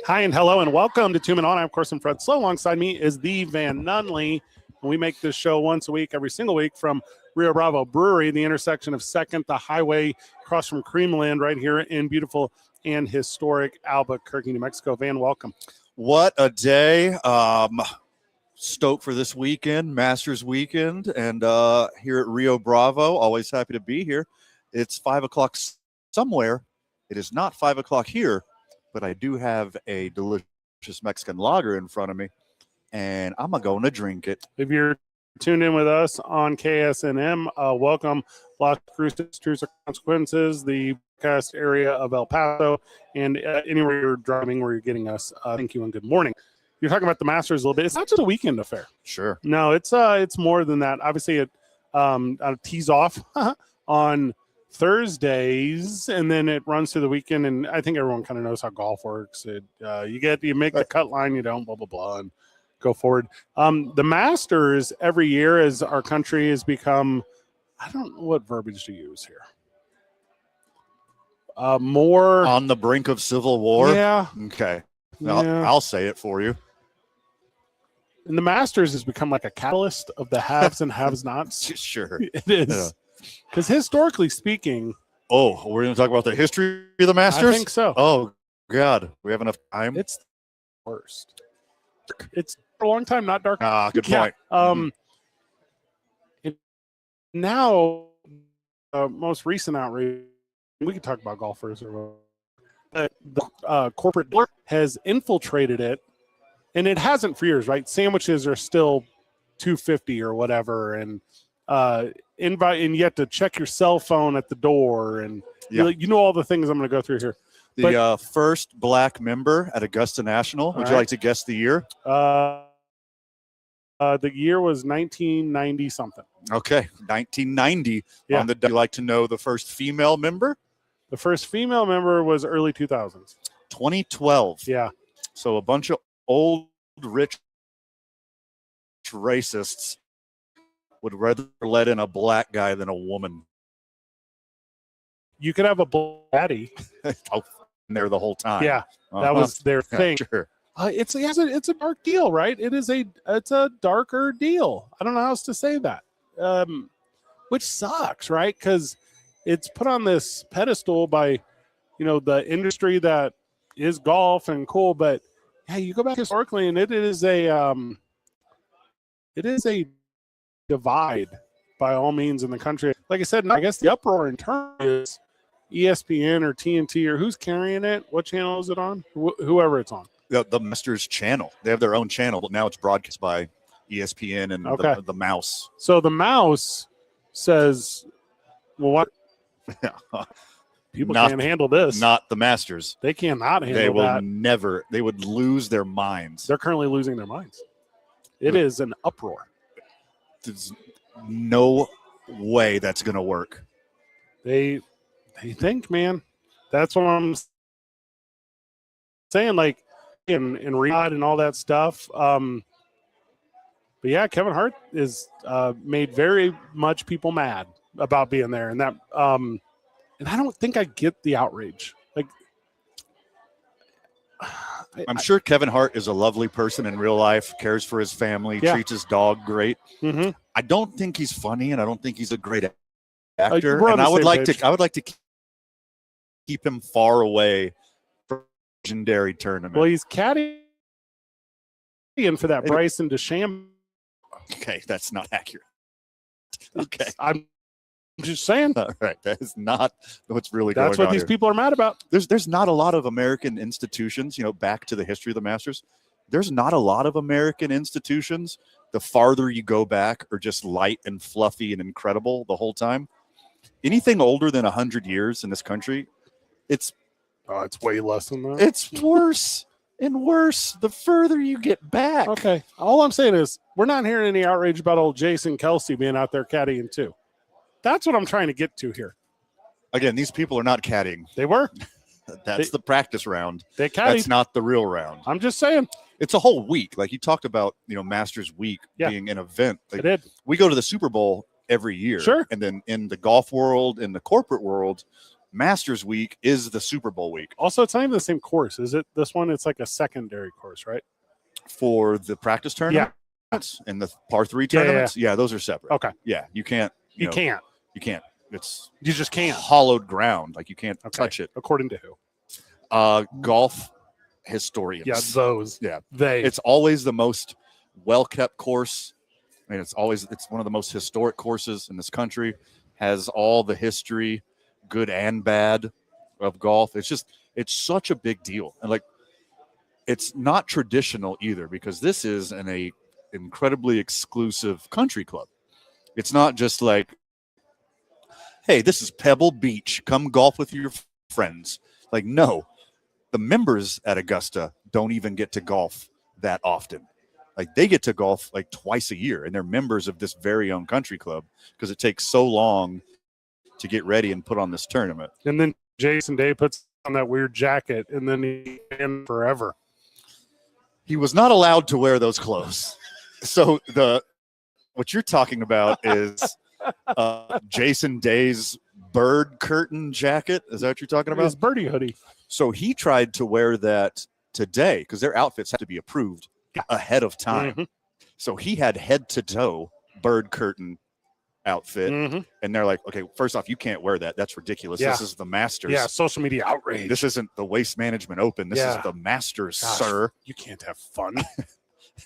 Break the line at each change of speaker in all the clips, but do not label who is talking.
Hi and hello and welcome to 2 Men On. I'm, of course, Fred Slow. Alongside me is the Van Nunley. And we make this show once a week, every single week, from Rio Bravo Brewery, the intersection of 2nd, the highway across from Creamland, right here in beautiful and historic Albuquerque, New Mexico. Van, welcome.
What a day. Stoked for this weekend, Masters weekend, and here at Rio Bravo, always happy to be here. It's 5 o'clock somewhere. It is not 5 o'clock here, but I do have a delicious Mexican lager in front of me, and I'm going to drink it.
If you're tuned in with us on KSNM, welcome. Las Cruces, Truths or Consequences, the podcast area of El Paso, and anywhere you're driving where you're getting us, thank you and good morning. You're talking about the Masters a little bit. It's not just a weekend affair.
Sure.
No, it's more than that. Obviously, it tees off on Thursdays, and then it runs through the weekend. And I think everyone kind of knows how golf works. You make the cut line, you don't, blah blah blah, and go forward. The Masters every year, as our country has become, I don't know what verbiage to use here. More
on the brink of civil war.
Yeah.
Okay.
Yeah.
I'll say it for you.
And the Masters has become like a catalyst of the haves and have-nots.
Sure.
It is. Because historically speaking.
Oh, we're going to talk about the history of the Masters?
I think so.
Oh, God. We have enough time?
It's the worst. It's for a long time not dark.
Good point.
Now, most recent outrage, we can talk about golfers or whatever. The corporate has infiltrated it. And it hasn't for years, right? Sandwiches are still $2.50 or whatever, and and you have to check your cell phone at the door, and you know all the things I'm going to go through here.
The first black member at Augusta National. Would you like to guess the year?
The year was 1990 something.
Okay, 1990.
Yeah.
Would you like to know the first female member?
The first female member was early 2000s.
2012.
Yeah.
So a bunch of old, rich racists would rather let in a black guy than a woman.
You could have a daddy.
Oh, there the whole time.
Yeah, that was their thing.
Sure.
It's a dark deal, right? It's a darker deal. I don't know how else to say that, which sucks, right? Because it's put on this pedestal by, the industry that is golf and cool, but yeah, you go back historically, and it is a divide by all means in the country. Like I said, I guess the uproar in turn is ESPN or TNT or who's carrying it. What channel is it on? Whoever it's on.
The Masters channel. They have their own channel, but now it's broadcast by ESPN and the Mouse.
So the Mouse says, "Well, what? People can't handle this.
Not the Masters.
They cannot handle that.
They will never. They would lose their minds.
They're currently losing their minds. It is an uproar.
There's no way that's going to work.
They think, man. That's what I'm saying. Like in Riyadh and all that stuff. But yeah, Kevin Hart is made very much people mad about being there, and that. And I don't think I get the outrage. Like,
I'm sure Kevin Hart is a lovely person in real life, cares for his family, treats his dog great.
Mm-hmm.
I don't think he's funny, and I don't think he's a great actor.
And
I would like to keep him far away from the legendary tournament.
Well, he's caddying for that Bryson DeChambeau.
Okay, that's not accurate. Okay,
I'm just saying.
All right, that is not what's really going on.
That's what these people are mad about.
There's not a lot of American institutions, back to the history of the Masters. There's not a lot of American institutions. The farther you go back are just light and fluffy and incredible the whole time. Anything older than 100 years in this country, it's
way less than that.
It's worse and worse the further you get back.
Okay. All I'm saying is we're not hearing any outrage about old Jason Kelsey being out there caddying too. That's what I'm trying to get to here.
Again, these people are not caddying.
They were.
That's the practice round.
They caddied.
That's not the real round.
I'm just saying.
It's a whole week. Like you talked about, Masters Week being an event. Like,
I did.
We go to the Super Bowl every year.
Sure.
And then in the golf world, in the corporate world, Masters week is the Super Bowl week.
Also, it's not even the same course, is it? This one, it's like a secondary course, right?
For the practice tournament and the par 3 tournaments, yeah, those are separate.
Okay.
Yeah, you can't.
You can't.
You can't. It's
You just can't.
hollowed ground. Like you can't touch it.
According to who?
Golf historians.
Yeah, those.
Yeah.
They.
It's always the most well-kept course. I mean, it's one of the most historic courses in this country. Has all the history, good and bad, of golf. It's such a big deal. And like, it's not traditional either, because this is an incredibly exclusive country club. It's not just like, hey, this is Pebble Beach. Come golf with your friends. Like, no, the members at Augusta don't even get to golf that often. Like, they get to golf like twice a year, and they're members of this very own country club because it takes so long to get ready and put on this tournament.
And then Jason Day puts on that weird jacket, and then he in forever.
He was not allowed to wear those clothes. So what you're talking about is Jason Day's bird curtain jacket. Is that what you're talking about?
His birdie hoodie.
So he tried to wear that today because their outfits have to be approved ahead of time.
Mm-hmm.
So he had head to toe bird curtain outfit.
Mm-hmm.
And they're like, okay, first off, you can't wear that. That's ridiculous.
Yeah.
This is the Masters.
Yeah, social media outrage.
This isn't the Waste Management Open. This is the Masters,
Gosh,
sir.
You can't have fun.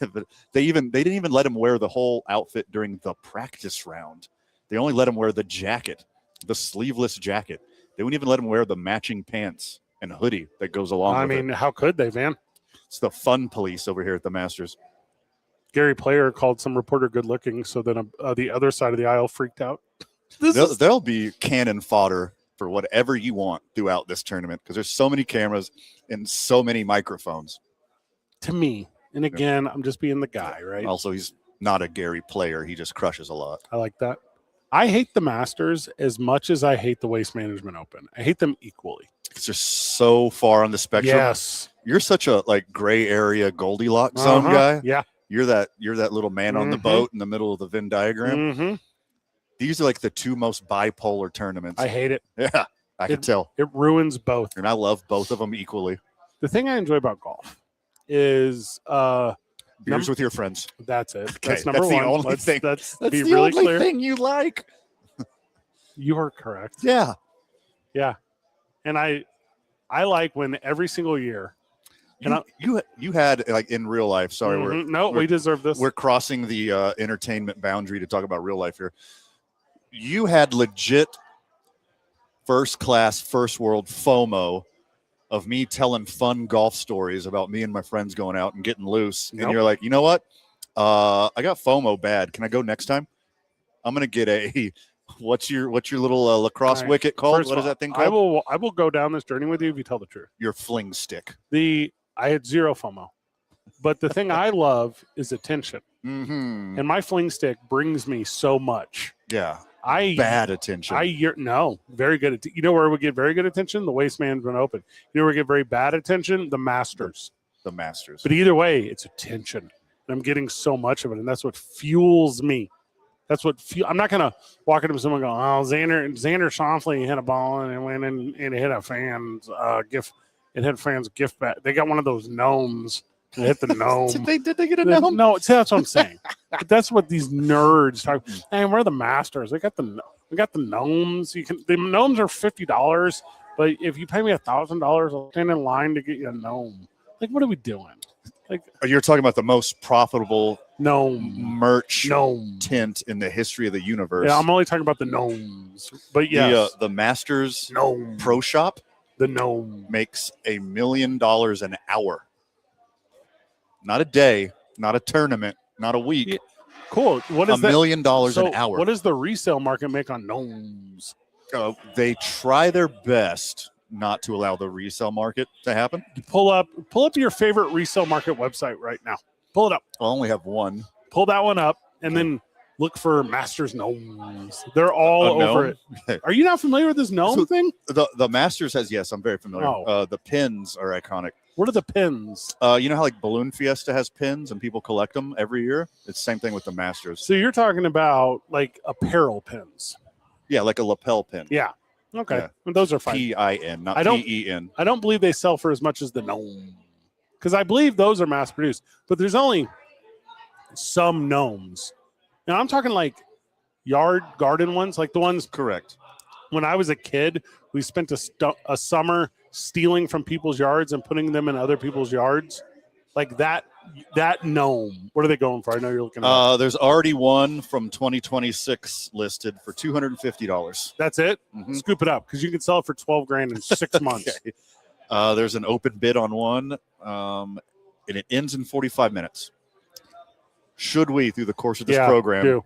But they didn't even let him wear the whole outfit during the practice round. They only let him wear the jacket, the sleeveless jacket. They wouldn't even let him wear the matching pants and hoodie that goes along with it.
How could they, man?
It's the fun police over here at the Masters.
Gary Player called some reporter good looking, so then the other side of the aisle freaked out.
There'll be cannon fodder for whatever you want throughout this tournament because there's so many cameras and so many microphones.
To me, and again, I'm just being the guy, right?
Also, he's not a Gary Player. He just crushes a lot.
I like that. I hate the Masters as much as I hate the Waste Management Open. I hate them equally.
Because they're so far on the spectrum.
Yes.
You're such a gray area Goldilocks zone guy.
Yeah.
You're that little man on the boat in the middle of the Venn diagram.
Mm-hmm.
These are like the two most bipolar tournaments.
I hate it.
Yeah, I can tell.
It ruins both.
And I love both of them equally.
The thing I enjoy about golf is
beers with your friends.
That's it.
Okay,
that's number
that's
one.
the only thing.
That's
the
really
only
clear.
thing you like.
You are correct.
Yeah.
Yeah. And I like when every single year.
You had in real life. Sorry,
we deserve this.
We're crossing the entertainment boundary to talk about real life here. You had legit first class, first world FOMO of me telling fun golf stories about me and my friends going out and getting loose.
Nope.
And you're like, you know what? I got FOMO bad. Can I go next time? I'm gonna get a. What's your little lacrosse wicket called? What is that thing called?
I will go down this journey with you if you tell the truth.
Your fling stick.
I had zero FOMO, but the thing I love is attention,
and
my fling stick brings me so much.
Yeah, bad attention.
Very good. You know where we get very good attention? The Waste Management Open. You know where we get very bad attention? The Masters.
The Masters.
But either way, it's attention, and I'm getting so much of it, and that's what fuels me. That's what I'm not gonna walk into someone and go, oh, Xander Schauffele hit a ball and it went in and it hit a fan's gift. It hit a fan's gift bag. They got one of those gnomes. It hit the gnome.
Did they get a gnome?
No, see, that's what I'm saying. But that's what these nerds talk. Hey, we're the Masters. We got the gnomes. The gnomes are $50, but if you pay me $1,000, I'll stand in line to get you a gnome. Like, what are we doing? Like,
you're talking about the most profitable merch
gnome
tint in the history of the universe.
Yeah, I'm only talking about the gnomes. But yes,
the Masters
gnome
Pro Shop.
The gnome
makes $1 million an hour. Not a day, not a tournament, not a week.
Yeah. Cool. What is
$1 million an hour?
What does the resale market make on gnomes?
They try their best not to allow the resale market to happen.
You pull up your favorite resale market website right now. Pull it up.
I only have one.
Pull that one up and then look for Masters gnomes. They're all over it. Are you not familiar with this gnome thing?
The Masters has, yes, I'm very familiar.
Oh.
The pins are iconic.
What are the pins?
You know how Balloon Fiesta has pins and people collect them every year? It's the same thing with the Masters.
So you're talking about apparel pins.
Yeah, like a lapel pin.
Yeah. Okay,
Yeah.
well, those are fine.
PIN, not
I don't-
PEN.
I don't believe they sell for as much as the gnome, because I believe those are mass produced. But there's only some gnomes. Now I'm talking like yard garden ones, like the ones
Correct.
when I was a kid. We spent a summer stealing from people's yards and putting them in other people's yards, like that gnome. What are they going for? I know you're looking at.
There's already one from 2026 listed for $250.
That's it.
Mhm.
Scoop it up because you can sell it for $12,000 in 6 months.
Okay. There's an open bid on one, and it ends in 45 minutes. Should we, through the course of this program,
do.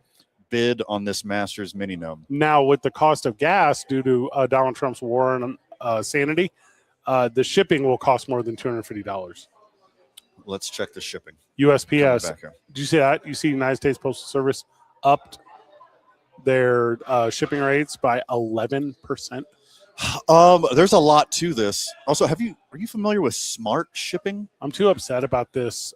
bid on this Masters mini gnome?
Now, with the cost of gas due to Donald Trump's war on sanity, the shipping will cost more than $250.
Let's check the shipping.
USPS.
Coming back here.
Did you see that? You see United States Postal Service upped their shipping rates by 11%.
There's a lot to this. Also, are you familiar with smart shipping?
I'm too upset about this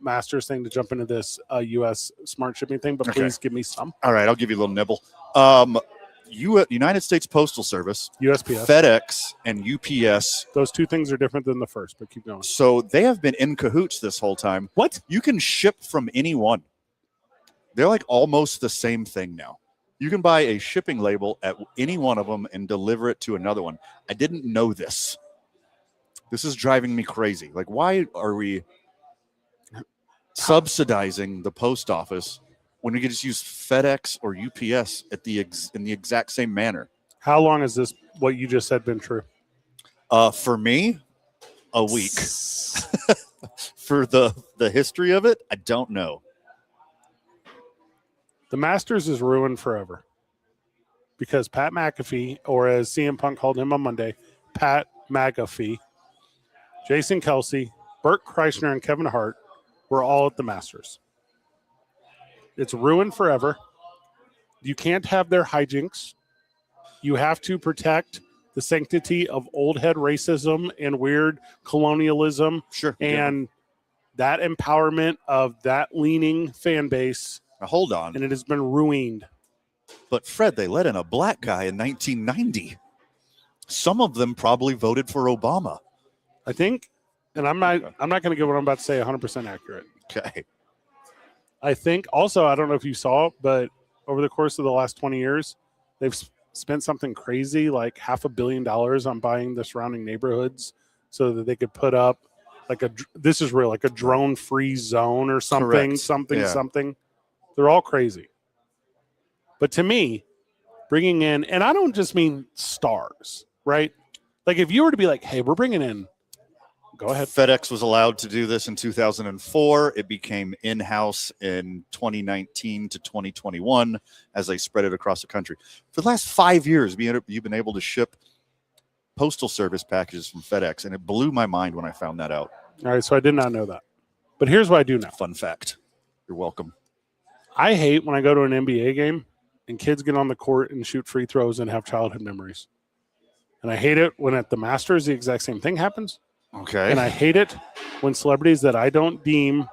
Masters thing to jump into this U.S. smart shipping thing, but
Okay.
please give me some.
All right, I'll give you a little nibble. United States Postal Service,
USPS.
FedEx, and UPS.
Those two things are different than the first, but keep going.
So they have been in cahoots this whole time.
What?
You can ship from any one. They're like almost the same thing now. You can buy a shipping label at any one of them and deliver it to another one. I didn't know this. This is driving me crazy. Like, why are we subsidizing the post office when we could just use FedEx or UPS in the exact same manner?
How long has this, what you just said, been true?
For me, a week. For the history of it, I don't know.
The Masters is ruined forever because Pat McAfee, or as CM Punk called him on Monday, Pat McAfee, Jason Kelsey, Burt Kreischer, and Kevin Hart were all at the Masters. It's ruined forever. You can't have their hijinks. You have to protect the sanctity of old head racism and weird colonialism
Sure.
and that empowerment of that leaning fan base.
Now, hold on.
And it has been ruined.
But Fred, they let in a black guy in 1990. Some of them probably voted for Obama.
I think, and I'm not going to get what I'm about to say 100% accurate.
Okay.
I think also, I don't know if you saw, but over the course of the last 20 years, they've spent something crazy like $500 million on buying the surrounding neighborhoods so that they could put up this is real, like a drone-free zone or something,
Correct.
something. They're all crazy. But to me, bringing in, and I don't just mean stars, right? Like if you were to be like, hey, we're bringing in, go ahead.
FedEx was allowed to do this in 2004. It became in-house in 2019 to 2021 as they spread it across the country. For the last 5 years, you've been able to ship postal service packages from FedEx, and it blew my mind when I found that out.
All right, so I did not know that. But here's what I do know.
Fun fact. You're welcome.
I hate when I go to an NBA game and kids get on the court and shoot free throws and have childhood memories. And I hate it when at the Masters the exact same thing happens.
Okay.
And I hate it when celebrities that I don't deem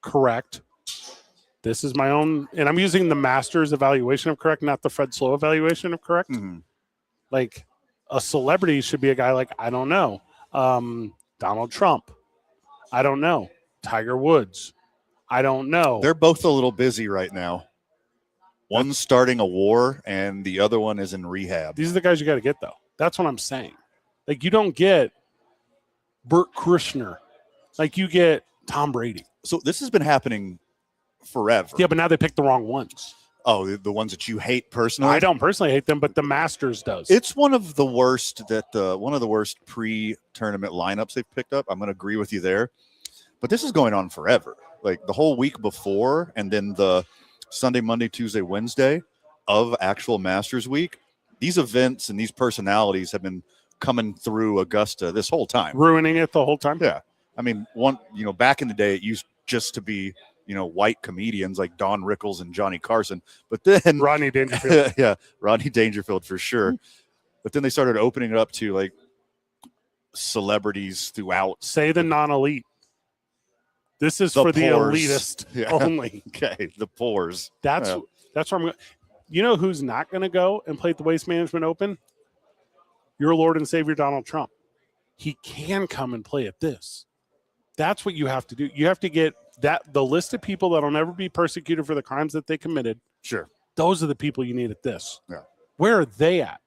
correct, this is my own, and I'm using the Masters evaluation of correct, not the Fred Slow evaluation of correct.
Mm-hmm.
Like a celebrity should be a guy like, I don't know, Donald Trump. I don't know, Tiger Woods. I don't know.
They're both a little busy right now. One's starting a war, and the other one is in rehab.
These are the guys you got to get, though. That's what I'm saying. Like, you don't get Burt Kreischer. Like, you get Tom Brady.
So this has been happening forever.
Yeah, but now they picked the wrong ones.
Oh, the ones that you hate personally?
I don't personally hate them, but the Masters does.
It's one of the worst pre-tournament lineups they've picked up. I'm going to agree with you there. But this is going on forever. Like the whole week before, and then the Sunday, Monday, Tuesday, Wednesday of actual Masters week. These events and these personalities have been coming through Augusta this whole time.
Ruining it the whole time?
Yeah. I mean, back in the day, it used just to be, white comedians like Don Rickles and Johnny Carson. But then
Rodney Dangerfield.
Yeah, Rodney Dangerfield for sure. But then they started opening it up to like celebrities throughout.
Say the non-elite. This is for the elitist only.
Okay, the pores.
That's where I'm going. You know who's not going to go and play at the Waste Management Open? your Lord and Savior Donald Trump. He can come and play at this. That's what you have to do. You have to get the list of people that'll never be persecuted for the crimes that they committed.
Sure.
Those are the people you need at this.
Yeah.
Where are they at?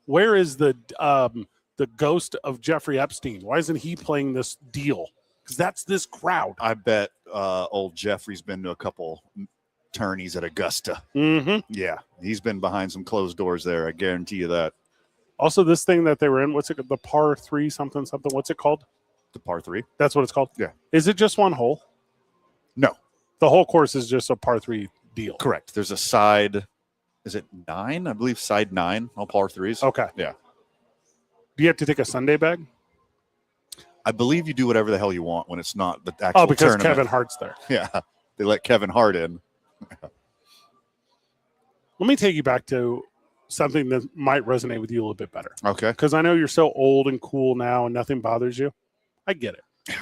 Where is the ghost of Jeffrey Epstein? Why isn't he playing this deal? Because that's this crowd.
I bet old Jeffrey's been to a couple tourneys at Augusta.
Mm-hmm.
Yeah, he's been behind some closed doors there. I guarantee you that.
Also, this thing that they were in, what's it? The par 3 something. What's it called?
The par 3.
That's what it's called?
Yeah.
Is it just one hole?
No.
The whole course is just a par 3 deal.
Correct. There's a side, is it 9? I believe side 9, all par 3s.
Okay.
Yeah.
Do you have to take a Sunday bag?
I believe you do whatever the hell you want when it's not the actual
because
tournament.
Kevin Hart's there.
Yeah. They let Kevin Hart in.
Let me take you back to something that might resonate with you a little bit better.
Okay.
Because I know you're so old and cool now and nothing bothers you. I get it.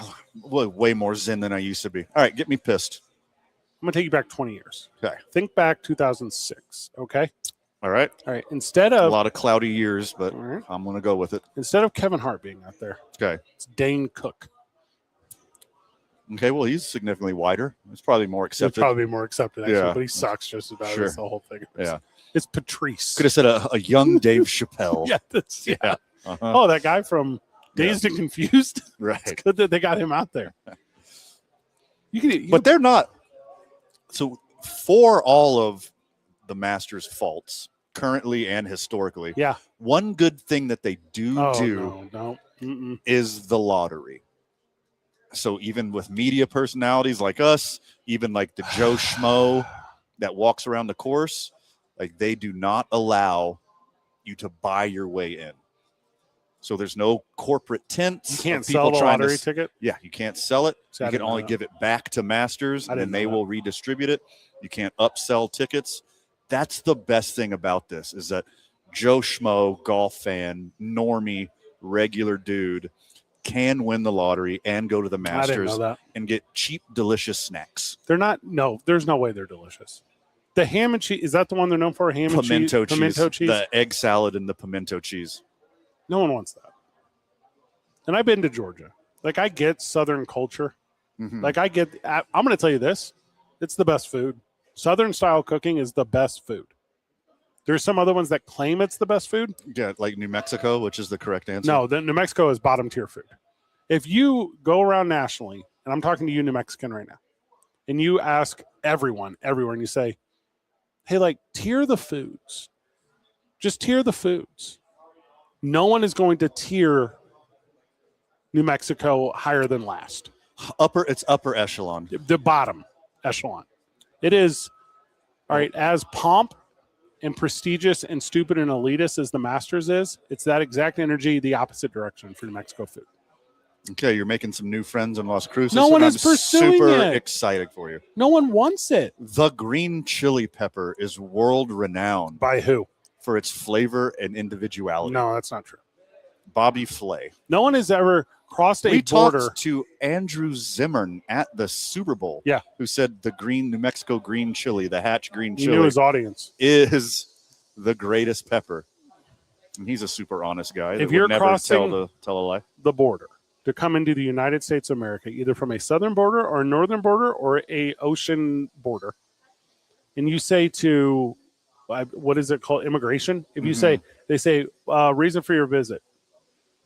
Way more zen than I used to be. All right, get me pissed.
I'm going to take you back 20 years.
Okay.
Think back 2006, okay?
All right.
All right. Instead
A
of
lot of cloudy years, but
all right,
I'm going to go with it.
instead of Kevin Hart being out there,
Okay.
it's Dane Cook.
Okay, well, he's significantly wider. It's probably more
He'd
accepted.
probably be more accepted, actually,
Yeah.
but he sucks just about
Sure.
as the whole thing.
Yeah.
It's Patrice.
Could have said a young Dave Chappelle.
yeah,
Yeah. Uh-huh.
Oh, that guy from Dazed and Confused.
Right.
It's good that they got him out there.
But they're not. So for all of the Masters' faults, currently and historically,
yeah.
one good thing that they do
No. Mm-mm.
is the lottery. So even with media personalities like us, even like the Joe Schmo that walks around the course, like they do not allow you to buy your way in. So there's no corporate tents.
You can't
of people
sell the
trying
lottery
to,
ticket.
Yeah, you can't sell it.
See, I
You can
didn't know
only
that.
give it back to Masters,
I
and
didn't
then they
know
will redistribute it. You can't upsell tickets. That's the best thing about this is that Joe Schmo, golf fan, normie, regular dude, can win the lottery and go to the
I didn't
Masters
know that.
and get cheap, delicious snacks.
They're not. No, there's no way they're delicious. The ham and cheese, is that the one they're known for? Ham and
Pimento
cheese?
cheese.
Pimento cheese?
The egg salad and the pimento cheese.
No one wants that. And I've been to Georgia. Like, I get Southern culture.
Mhm.
Like, I'm going to tell you this. It's the best food. Southern style cooking is the best food. There's some other ones that claim it's the best food.
Yeah, like New Mexico, which is the correct answer.
No, New Mexico is bottom tier food. If you go around nationally, and I'm talking to you, New Mexican, right now, and you ask everyone, and you say, hey, like, tier the foods. Just tier the foods. No one is going to tier New Mexico higher than last.
It's upper echelon.
The bottom echelon. It is, all right, as pomp and prestigious and stupid and elitist as the Masters is, it's that exact energy, the opposite direction for New Mexico food.
Okay, you're making some new friends in Las Cruces.
No one
and
is
I'm
pursuing
super
it.
excited for you.
No one wants it.
The green chili pepper is world renowned
By who?
for its flavor and individuality.
No, that's not true.
Bobby Flay.
No one has ever crossed a
We
border.
talked to Andrew Zimmern at the Super Bowl.
Yeah.
Who said the New Mexico green chili, the Hatch green
He knew
chili,
his audience.
is the greatest pepper. And he's a super honest guy.
If
that
you're
would never
crossing
tell a lie.
the border to come into the United States of America, either from a southern border or a northern border or a ocean border, and you say to, what is it called, immigration? If you say, they say, reason for your visit.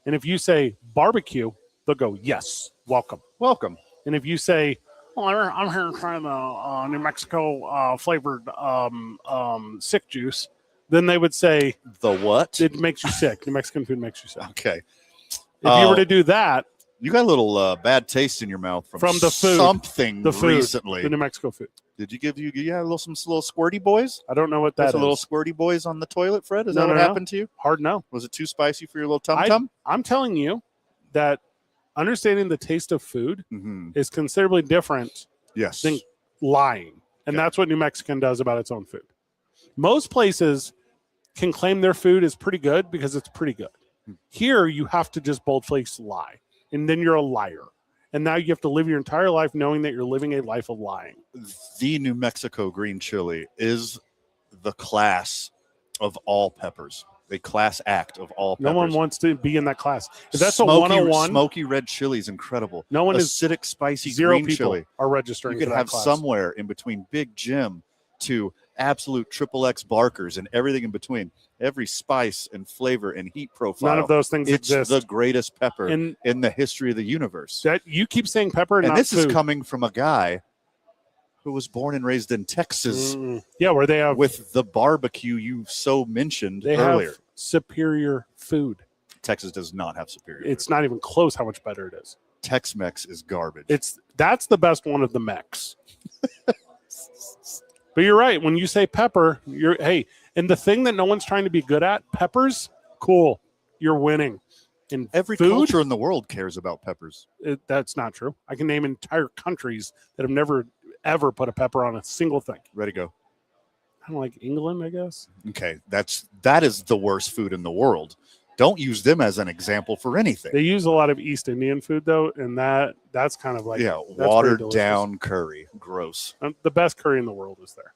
And if you say barbecue, they'll go, yes, welcome.
Welcome.
And if you say, oh, I'm here to try the New Mexico flavored sick juice, then they would say,
The what?
it makes you sick. New Mexican food makes you sick.
Okay.
If you were to do that,
You got a little bad taste in your mouth from
the food.
something
the food,
recently.
the New Mexico food.
Did you have some little squirty boys?
I don't know what that
That's
is.
a little squirty boys on the toilet, Fred? Is
No,
that what
no, no.
happened to you?
Hard no.
Was it too spicy for your little tum-tum?
I'm telling you that understanding the taste of food
Mm-hmm.
is considerably different
Yes.
than lying. And
Okay.
that's what New Mexican does about its own food. Most places can claim their food is pretty good because it's pretty good. Here, you have to just bold-faced lie, and then you're a liar. And now you have to live your entire life knowing that you're living a life of lying.
The New Mexico green chili is the class of all peppers. a class act of all peppers.
No one wants to be in that class. If that's
smoky,
a 101,
smoky red chili is incredible.
no one
acidic, spicy
zero
green
people
chili.
are registering.
You could
for that
have
class.
somewhere in between Big Jim to absolute XXX Barkers and everything in between. Every spice and flavor and heat profile.
None of those things
it's
exist.
the greatest pepper
And
in the history of the universe.
that you keep saying pepper,
And
not
this
food.
is coming from a guy who was born and raised in Texas
Yeah, where they have
with the barbecue you so mentioned
they
earlier.
have superior food.
Texas does not have superior.
It's not even close how much better it is.
Tex-Mex is garbage.
That's the best one of the Mex. But you're right. When you say pepper, and the thing that no one's trying to be good at, peppers, cool. You're winning. In
Every
food,
culture in the world cares about peppers.
That's not true. I can name entire countries that have never, ever put a pepper on a single thing.
Ready, go.
I don't like England, I guess.
Okay, that is the worst food in the world. Don't use them as an example for anything.
They use a lot of East Indian food, though, and that's kind of like
watered down curry. Gross.
The best curry in the world is there.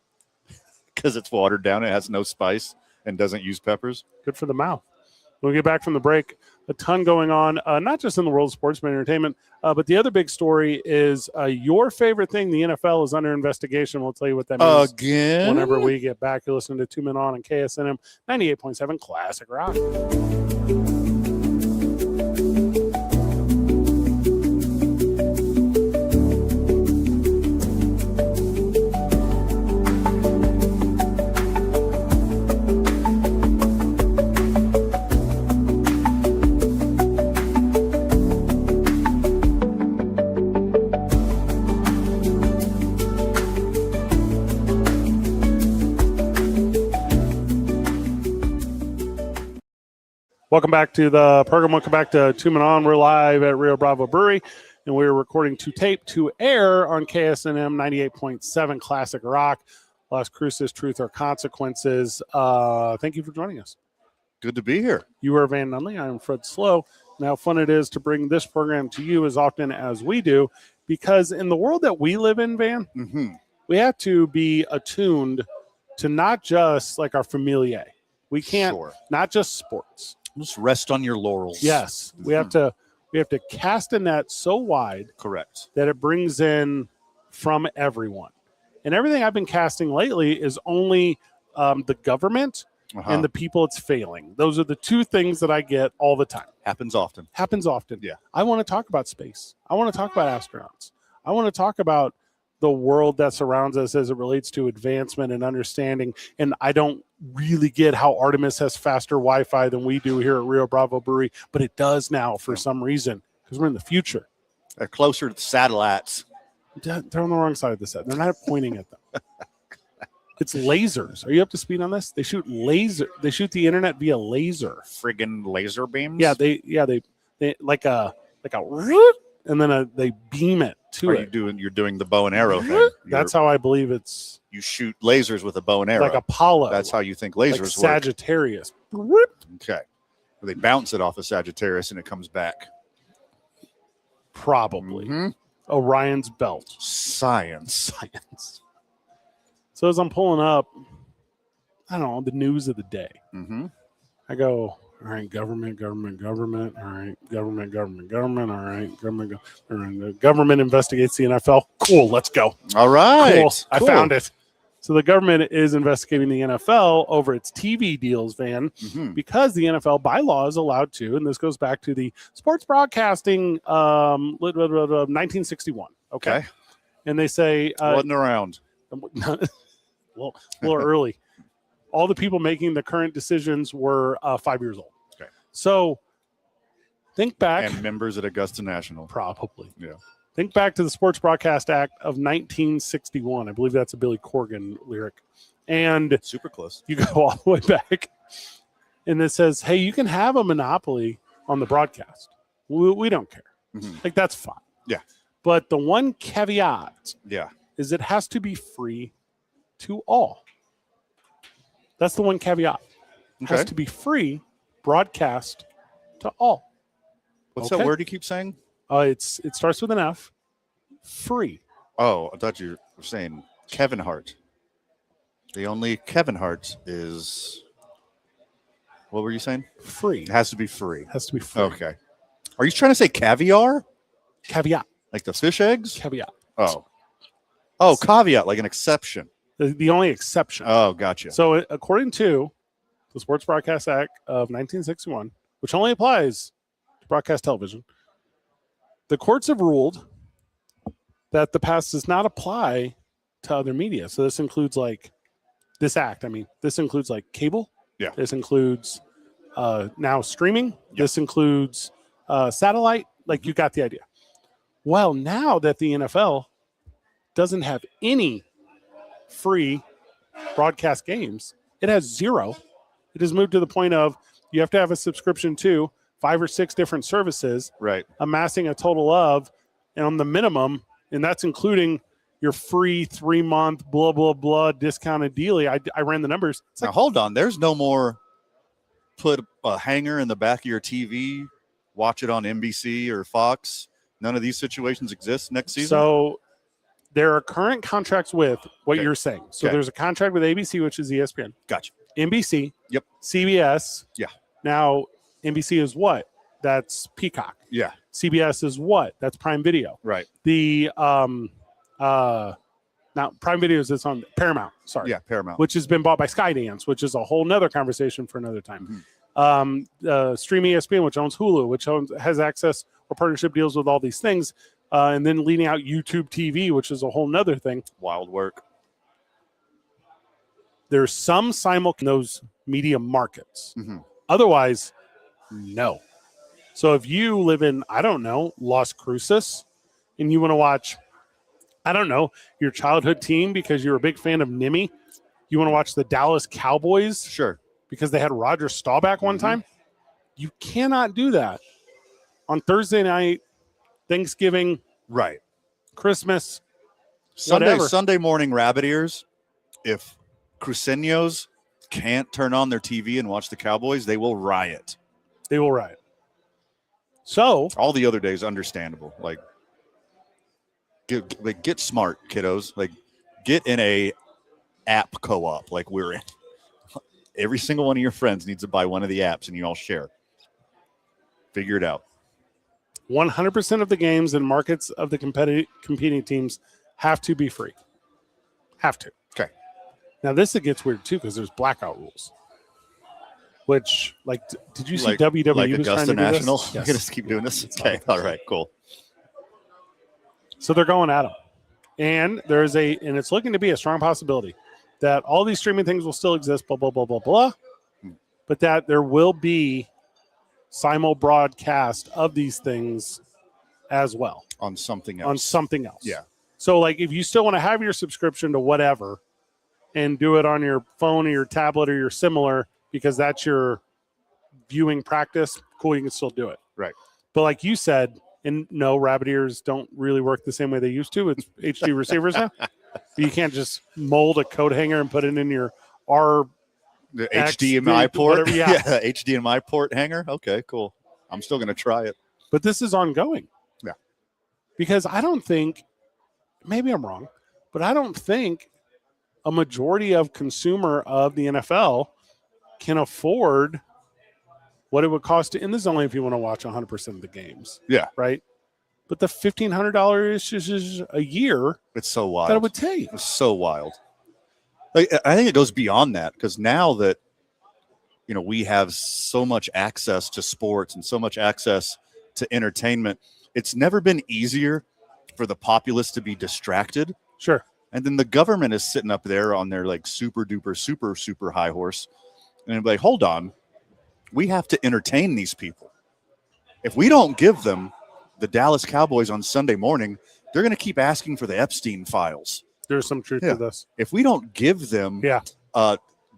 Because it's watered down, it has no spice and doesn't use peppers.
Good for the mouth. When we get back from the break, a ton going on, not just in the world of sports and entertainment, but the other big story is your favorite thing. The NFL is under investigation. We'll tell you what that means
again
whenever we get back. You're listening to 2 Men On KSNM 98.7 Classic Rock. Welcome back to the program. Welcome back to 2 Men On. We're live at Rio Bravo Brewery, and we're recording to tape to air on KSNM 98.7 Classic Rock. Las Cruces, Truth or Consequences. Thank you for joining us.
Good to be here.
You are Van Nunley. I am Fred Slow. Now, fun it is to bring this program to you as often as we do, because in the world that we live in, Van, we have to be attuned to not just like our familia. We can't, not just sports.
Just rest on your laurels.
Yes, we have to cast a net so wide,
correct,
that it brings in from everyone. And everything I've been casting lately is only the government and the people it's failing. Those are the two things that I get all the time.
Happens often.
Yeah. I want to talk about space. I want to talk about astronauts. I want to talk about the world that surrounds us as it relates to advancement and understanding. And I don't really get how Artemis has faster Wi-Fi than we do here at Rio Bravo Brewery, but it does now for some reason, because we're in the future.
They're closer to the satellites.
They're on the wrong side of the set. They're not pointing at them. It's lasers. Are you up to speed on this? They shoot the internet via laser.
Friggin' laser beams?
Yeah, they like a and then they beam it to it.
You're doing the bow and arrow thing.
That's how I believe it's.
You shoot lasers with a bow and arrow.
Like Apollo.
That's how you think lasers work.
Sagittarius.
Okay. They bounce it off of Sagittarius and it comes back.
Probably. Orion's belt.
Science.
So as I'm pulling up, I don't know, the news of the day, I go, all right, government. All right, government. All right, government. The government investigates the NFL. Cool, let's go.
All right.
Cool. I found it. So the government is investigating the NFL over its TV deals, Van, because the NFL by law is allowed to, and this goes back to the sports broadcasting 1961. Okay. And they say
wasn't around.
Well, a little early. All the people making the current decisions were 5 years old.
Okay.
So think back.
And members at Augusta National.
Probably.
Yeah.
Think back to the Sports Broadcast Act of 1961. I believe that's a Billy Corgan lyric. And
super close.
You go all the way back. And it says, hey, you can have a monopoly on the broadcast. We don't care. Like, that's fine.
Yeah.
But the one caveat
is
it has to be free to all. That's the one caveat. It has to be free broadcast to all.
What's that word you keep saying?
It starts with an F. Free.
Oh, I thought you were saying Kevin Hart. The only Kevin Hart is What were you saying?
Free.
It has to be free.
Has to be free.
Okay. Are you trying to say caviar?
Caveat.
Like the fish eggs?
Caveat.
Oh, caveat, like an exception.
The only exception.
Oh, gotcha.
So according to the Sports Broadcast Act of 1961, which only applies to broadcast television, the courts have ruled that the pass does not apply to other media. So this includes like this act. I mean, this includes like cable.
Yeah.
This includes now streaming.
Yeah.
This includes satellite. Like you got the idea. Well, now that the NFL doesn't have any free broadcast games, it has zero. It has moved to the point of you have to have a subscription to 5 or 6 different services,
Right.
amassing a total of, and on the minimum, and that's including your free 3-month blah, blah, blah discounted dealie. I ran the numbers. It's
Now,
like,
hold on. There's no more put a hanger in the back of your TV, watch it on NBC or Fox. None of these situations exist next season?
so there are current contracts with what
Okay.
you're saying. So
Okay.
there's a contract with ABC, which is ESPN.
Gotcha.
NBC.
Yep.
CBS.
Yeah.
Now, NBC is what? That's Peacock.
Yeah.
CBS is what? That's Prime Video.
Right.
The now Prime Video is on Paramount. Sorry.
Yeah, Paramount.
Which has been bought by Skydance, which is a whole nother conversation for another time. Stream ESPN, which owns Hulu, which has access or partnership deals with all these things, and then leading out YouTube TV, which is a whole nother thing.
Wild work.
There's some simulcast in those media markets.
Mhm.
Otherwise, no. So if you live in, I don't know, Las Cruces, and you want to watch, I don't know, your childhood team because you're a big fan of Nimmy, you want to watch the Dallas Cowboys
Sure.
because they had Roger Staubach one time, you cannot do that on Thursday night, Thanksgiving,
Right.
Christmas, whatever.
Sunday morning rabbit ears, if Cruceños can't turn on their TV and watch the Cowboys, they will riot.
They will riot. So
All the other days, understandable. Like, get smart, kiddos. Like, get in a app co-op like we're in. Every single one of your friends needs to buy one of the apps, and you all share. Figure it out.
100% of the games and markets of the competing teams have to be free. Have to.
Okay.
Now, this it gets weird, too, because there's blackout rules. Which, like, did you see
Like
WWE was
Augusta
trying to
National?
do this?
You're going to keep doing this? Okay. All right. Cool.
So they're going at them. And there's and it's looking to be a strong possibility that all these streaming things will still exist, blah, blah, blah, blah, blah, but that there will be simul broadcast of these things as well.
On something else.
On something else.
Yeah.
So, like, if you still want to have your subscription to whatever and do it on your phone or your tablet or your similar, because that's your viewing practice, cool, you can still do it.
Right.
But like you said, and no, rabbit ears don't really work the same way they used to. It's HD receivers now. You can't just mold a coat hanger and put it in your
The
X,
HDMI port?
whatever, yeah.
HDMI port hanger? Okay, cool. I'm still going to try it.
But this is ongoing.
Yeah.
Because I don't think, maybe I'm wrong, but I don't think a majority of consumer of the NFL can afford what it would cost to, and this is only if you want to watch 100% of the games.
Yeah.
Right? But the $1,500 is a year
It's so wild.
that it would take.
It's so wild. Like, I think it goes beyond that, because now that, you know, we have so much access to sports and so much access to entertainment, it's never been easier for the populace to be distracted.
Sure.
And then the government is sitting up there on their like super duper, super high horse. And they're like, hold on, we have to entertain these people. If we don't give them the Dallas Cowboys on Sunday morning, they're going to keep asking for the Epstein files.
There's some truth
Yeah.
to this.
If we don't give them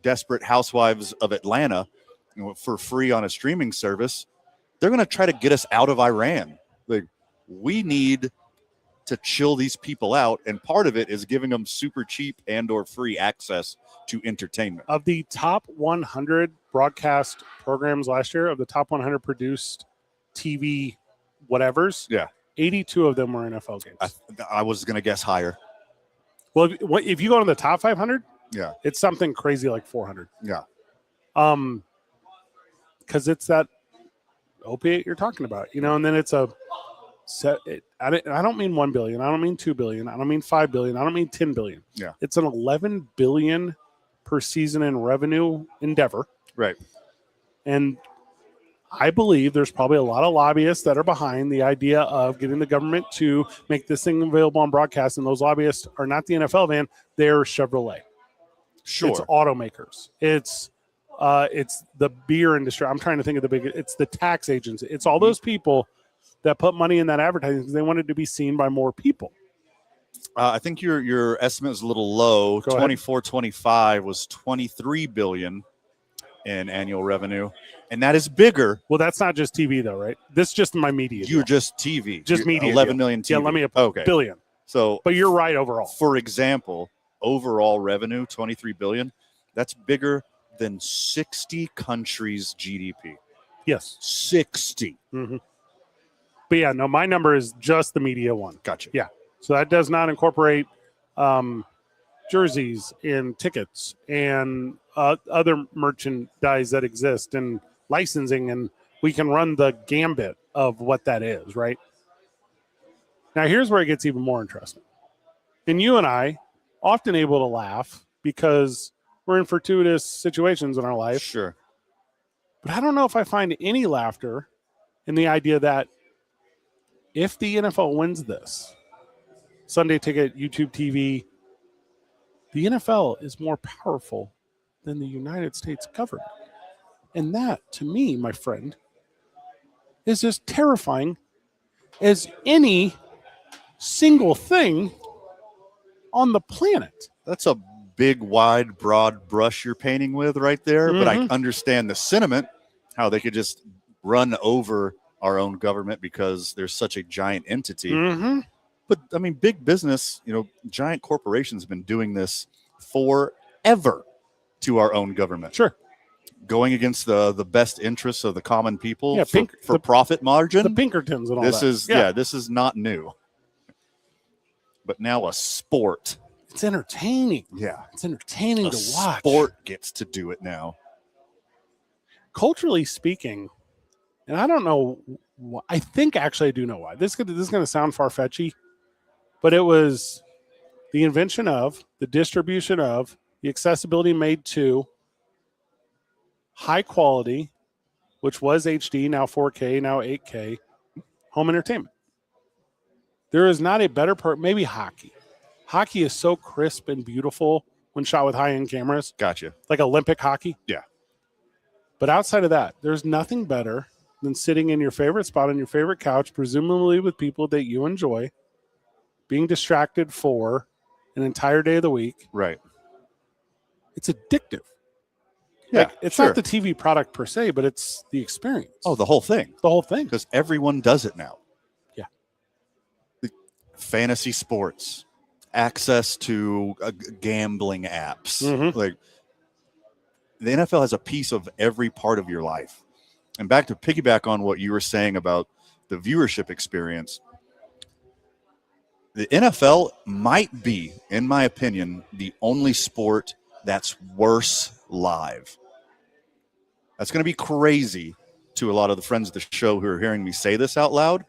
Desperate Housewives of Atlanta, you know, for free on a streaming service, they're going to try to get us out of Iran. Like, we need to chill these people out, and part of it is giving them super cheap and or free access to entertainment.
Of the top 100 broadcast programs last year, of the top 100 produced TV whatevers, 82 of them were NFL games.
I was going to guess higher.
Well, if you go to the top 500,
Yeah.
it's something crazy like 400.
Yeah.
because it's that opiate you're talking about, and then it's a set. I don't mean 1 billion. I don't mean 2 billion. I don't mean 5 billion. I don't mean 10 billion.
Yeah.
It's an 11 billion per season in revenue endeavor.
Right.
And I believe there's probably a lot of lobbyists that are behind the idea of getting the government to make this thing available on broadcast. And those lobbyists are not the NFL van. They're Chevrolet.
Sure.
It's automakers. It's the beer industry. I'm trying to think of the big. It's the tax agents. It's all those people that put money in that advertising because they wanted to be seen by more people.
I think your estimate is a little low.
Go ahead.
24-25 was 23 billion in annual revenue, and that is bigger.
Well, that's not just TV though, right? This is just my media.
You're
deal.
just TV.
Just media.
11 million TV.
Yeah, let me
okay.
billion.
So,
but you're right overall.
For example, overall revenue 23 billion. That's bigger than 60 countries' GDP.
Yes,
60.
Mm-hmm. But yeah, no, my number is just the media one.
Gotcha.
Yeah, so that does not incorporate jerseys and tickets and other merchandise that exist and licensing, and we can run the gambit of what that is, right? Now, here's where it gets even more interesting. And you and I often able to laugh because we're in fortuitous situations in our life.
Sure.
But I don't know if I find any laughter in the idea that if the NFL wins this, Sunday Ticket, YouTube TV, the NFL is more powerful than the United States government. And that, to me, my friend, is as terrifying as any single thing on the planet.
That's a big, wide, broad brush you're painting with right there.
Mm-hmm.
But I understand the sentiment, how they could just run over our own government because there's such a giant entity.
Mm-hmm.
But, I mean, big business, giant corporations have been doing this forever to our own government.
Sure.
Going against the best interests of the common people
Yeah,
for profit margin.
The Pinkertons and all
this
that.
This is not new. But now a sport.
It's entertaining.
Yeah.
It's entertaining to watch.
Sport gets to do it now.
Culturally speaking, and I don't know why, I think actually I do know why. This is going to sound far-fetchy, but it was the invention of, the distribution of, the accessibility made to high quality, which was HD, now 4K, now 8K, home entertainment. There is not a better part, maybe hockey. Hockey is so crisp and beautiful when shot with high-end cameras.
Gotcha.
Like Olympic hockey.
Yeah.
But outside of that, there's nothing better than sitting in your favorite spot on your favorite couch, presumably with people that you enjoy, being distracted for an entire day of the week.
Right.
It's addictive.
Yeah,
like, it's
sure.
not the TV product per se, but it's the experience.
Oh, the whole thing.
The whole thing.
Because everyone does it now.
Yeah.
The fantasy sports, access to gambling apps.
Mm-hmm.
Like, the NFL has a piece of every part of your life. And back to piggyback on what you were saying about the viewership experience, the NFL might be, in my opinion, the only sport that's worse live. That's going to be crazy to a lot of the friends of the show who are hearing me say this out loud,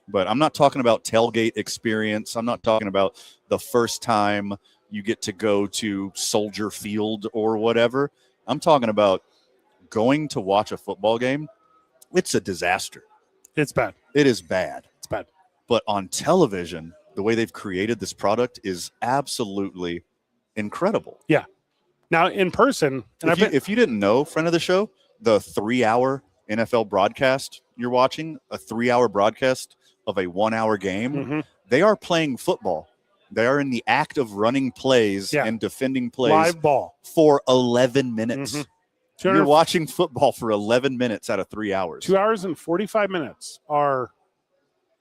but I'm not talking about tailgate experience. I'm not talking about the first time you get to go to Soldier Field or whatever. I'm talking about going to watch a football game. It's a disaster.
It's bad.
It is bad.
It's bad.
But on television, the way they've created this product is absolutely incredible.
Yeah. Now, in person, and
if you didn't know, friend of the show, the 3-hour NFL broadcast you're watching, a 3-hour broadcast of a 1-hour game,
mm-hmm.
they are playing football. They are in the act of running plays and defending plays.
Live ball.
For 11 minutes.
Mm-hmm.
You're watching football for 11 minutes out of 3 hours.
2 hours and 45 minutes are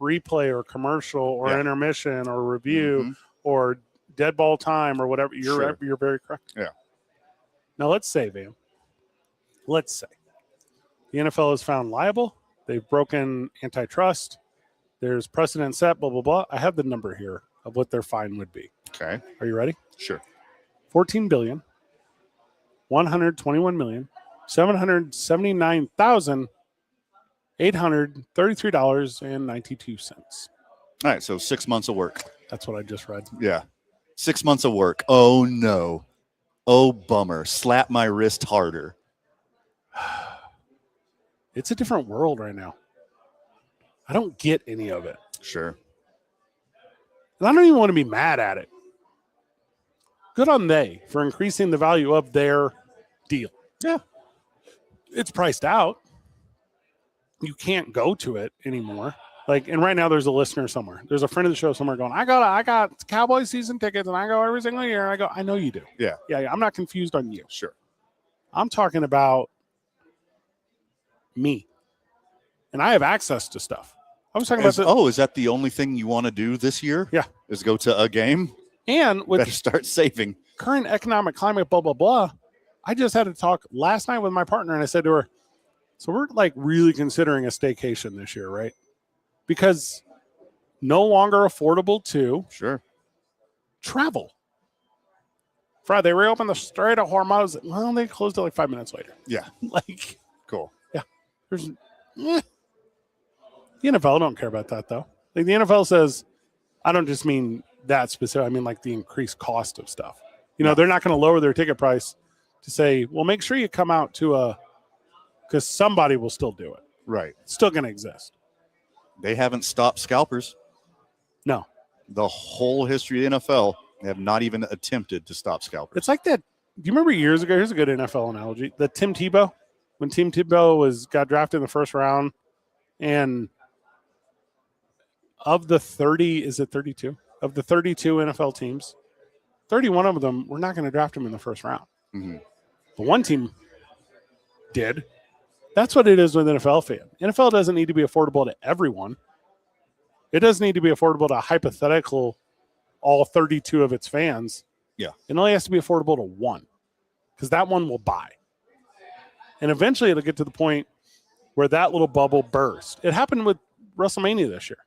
replay or commercial or intermission or review or dead ball time or whatever. You're very correct.
Yeah.
Now, let's say, Van, the NFL is found liable. They've broken antitrust. There's precedent set, blah, blah, blah. I have the number here of what their fine would be.
Okay.
Are you ready?
Sure.
$14 billion, $121 million, $779,833.92.
All right, so 6 months of work.
That's what I just read.
Yeah. 6 months of work. Oh, no. Oh, bummer. Slap my wrist harder.
It's a different world right now. I don't get any of it.
Sure.
And I don't even want to be mad at it. Good on they for increasing the value of their deal.
Yeah.
It's priced out. You can't go to it anymore. And right now there's a listener somewhere. There's a friend of the show somewhere going, I got Cowboys season tickets and I go every single year. I go, I know you do.
Yeah.
Yeah. I'm not confused on you.
Sure.
I'm talking about me. And I have access to stuff. I was talking about
is that the only thing you want to do this year?
Yeah.
Is go to a game?
And with
better start saving.
Current economic climate, blah, blah, blah. I just had a talk last night with my partner and I said to her, so we're really considering a staycation this year, right? Because no longer affordable to travel. Friday, they reopened the Strait of Hormuz. Well, they closed it 5 minutes later.
Yeah. Cool.
Yeah. The NFL don't care about that, though. The NFL says, I don't just mean that specific. I mean, the increased cost of stuff. They're not going to lower their ticket price to say, well, make sure you come out to because somebody will still do it.
Right.
It's still going to exist.
They haven't stopped scalpers.
No.
The whole history of the NFL, they have not even attempted to stop scalpers.
It's like that. Do you remember years ago? Here's a good NFL analogy. The Tim Tebow, when Tim Tebow got drafted in the first round, and of the 30, is it 32? Of the 32 NFL teams, 31 of them were not going to draft him in the first round.
Mm-hmm.
But one team did. That's what it is with NFL fan. NFL doesn't need to be affordable to everyone. It doesn't need to be affordable to hypothetical all 32 of its fans.
Yeah.
It only has to be affordable to one because that one will buy. And eventually it'll get to the point where that little bubble burst. It happened with WrestleMania this year.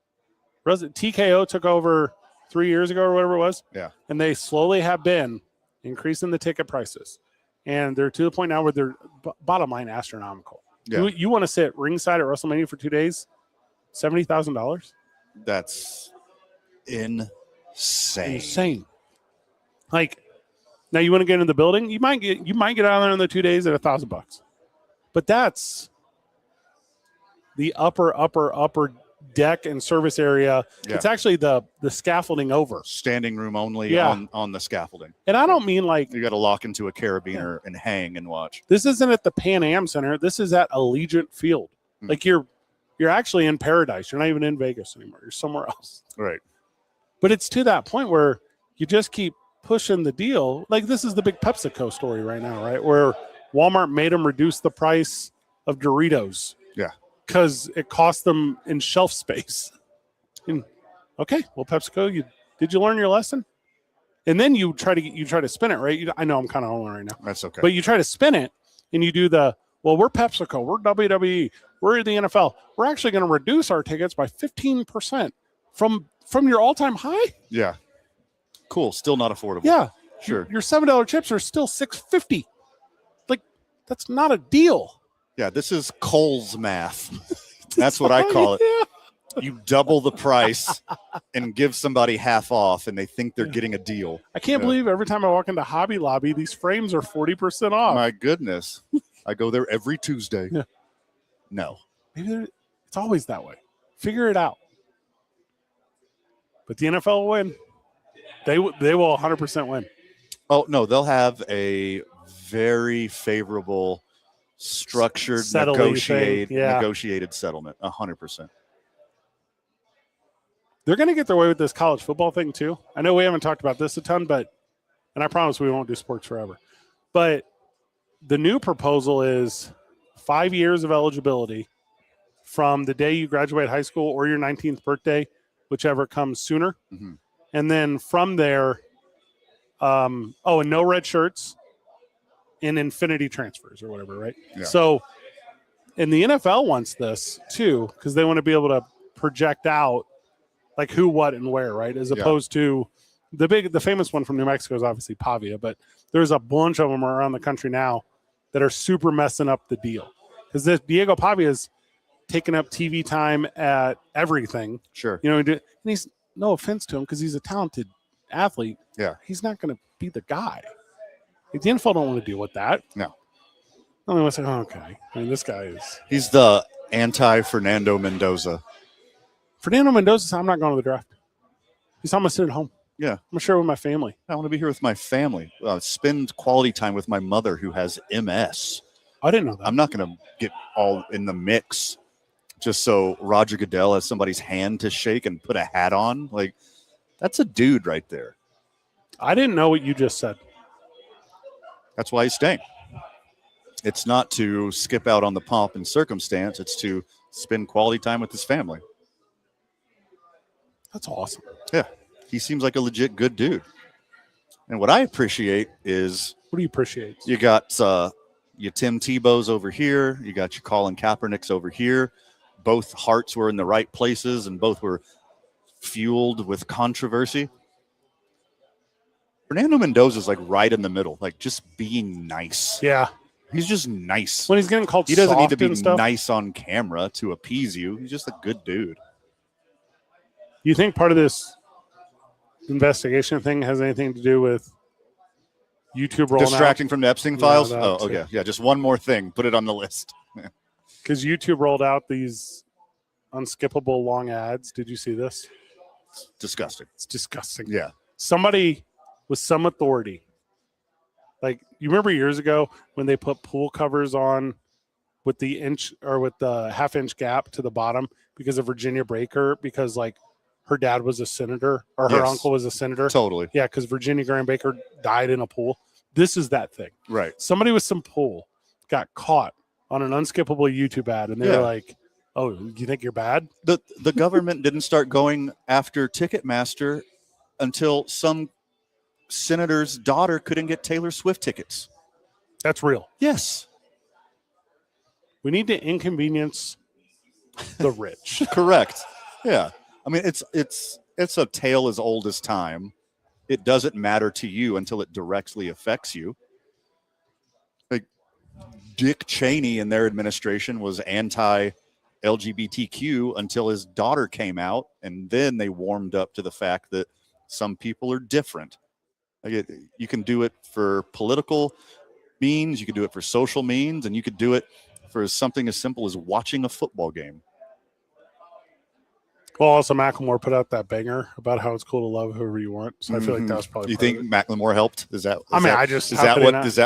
TKO took over 3 years ago or whatever it was.
Yeah.
And they slowly have been increasing the ticket prices. And they're to the point now where they're bottom line astronomical.
Yeah.
You want to sit ringside at WrestleMania for 2 days? $70,000?
That's insane.
Now you want to get in the building? You might get out there in the 2 days at $1,000. But that's the upper deck and service area.
Yeah.
It's actually the scaffolding over.
Standing room only on the scaffolding.
And I don't mean
you got to lock into a carabiner and hang and watch.
This isn't at the Pan Am Center. This is at Allegiant Field. You're actually in paradise. You're not even in Vegas anymore. You're somewhere else.
Right.
But it's to that point where you just keep pushing the deal. This is the big PepsiCo story right now, right? Where Walmart made them reduce the price of Doritos.
Yeah.
Because it cost them in shelf space. Okay, well, PepsiCo, did you learn your lesson? And then you try to spin it, right? I know I'm kind of on right now.
That's okay.
But you try to spin it, and you do we're PepsiCo, we're WWE, we're the NFL. We're actually going to reduce our tickets by 15% from your all-time high.
Yeah. Cool. Still not affordable.
Yeah.
Sure.
Your $7 chips are still $6.50. That's not a deal.
Yeah, this is Kohl's math. That's what I call it. Yeah. You double the price and give somebody half off, and they think they're getting a deal.
I can't believe every time I walk into Hobby Lobby, these frames are 40% off.
My goodness. I go there every Tuesday.
Yeah.
No.
Maybe it's always that way. Figure it out. But the NFL will win. They will 100% win.
Oh, no, they'll have a very favorable, structured, negotiated settlement. 100%.
They're going to get their way with this college football thing too. I know we haven't talked about this a ton, and I promise we won't do sports forever. But the new proposal is 5 years of eligibility from the day you graduate high school or your 19th birthday, whichever comes sooner.
Mm-hmm.
And then from there, and no red shirts and infinity transfers or whatever, right?
Yeah.
So, and the NFL wants this too, because they want to be able to project out who, what, and where, right? As opposed to the famous one from New Mexico is obviously Pavia, but there's a bunch of them around the country now that are super messing up the deal. Because this Diego Pavia's taking up TV time at everything.
Sure.
And he's, no offense to him, because he's a talented athlete.
Yeah.
He's not going to be the guy. The NFL don't want to deal with that.
No.
I mean, it's like, oh, okay. I mean, this guy is.
He's the anti-Fernando Mendoza.
Fernando Mendoza said, I'm not going to the draft. He's I'm going to sit at home.
Yeah.
I'm going to share with my family.
I want to be here with my family. Spend quality time with my mother who has MS.
I didn't know that.
I'm not going to get all in the mix just so Roger Goodell has somebody's hand to shake and put a hat on. Like, that's a dude right there.
I didn't know what you just said.
That's why he's staying. It's not to skip out on the pomp and circumstance. It's to spend quality time with his family.
That's awesome.
Yeah. He seems like a legit good dude. And what I appreciate is...
What do you appreciate?
You got your Tim Tebow's over here. You got your Colin Kaepernick's over here. Both hearts were in the right places and both were fueled with controversy. Fernando Mendoza's like right in the middle, like just being nice.
Yeah.
He's just nice.
When he's getting called
he doesn't need to be
stuff,
nice on camera to appease you. He's just a good dude.
You think part of this investigation thing has anything to do with YouTube rolling
distracting
out?
from the Epstein files?
Yeah,
oh, okay. Yeah, just one more thing. Put it on the list.
Because YouTube rolled out these unskippable long ads. Did you see this?
It's disgusting.
It's disgusting.
Yeah.
Somebody with some authority. Like, you remember years ago when they put pool covers on with the inch or with the half-inch gap to the bottom because of Virginia Baker, because like her dad was a senator or her uncle was a senator.
Totally.
Yeah, because Virginia Graham Baker died in a pool. This is that thing.
Right.
Somebody with some pool got caught on an unskippable YouTube ad, and they were like, oh, you think you're bad?
The government didn't start going after Ticketmaster until some senator's daughter couldn't get Taylor Swift tickets.
That's real.
Yes.
We need to inconvenience the rich.
Correct. Yeah. I mean, it's a tale as old as time. It doesn't matter to you until it directly affects you. Like Dick Cheney in their administration was anti-LGBTQ until his daughter came out, and then they warmed up to the fact that some people are different. Like you can do it for political means, you could do it for social means, and you could do it for something as simple as watching a football game.
Well, also Macklemore put out that banger about how it's cool to love whoever you want. So I feel like that was probably.
You think Macklemore helped? Is that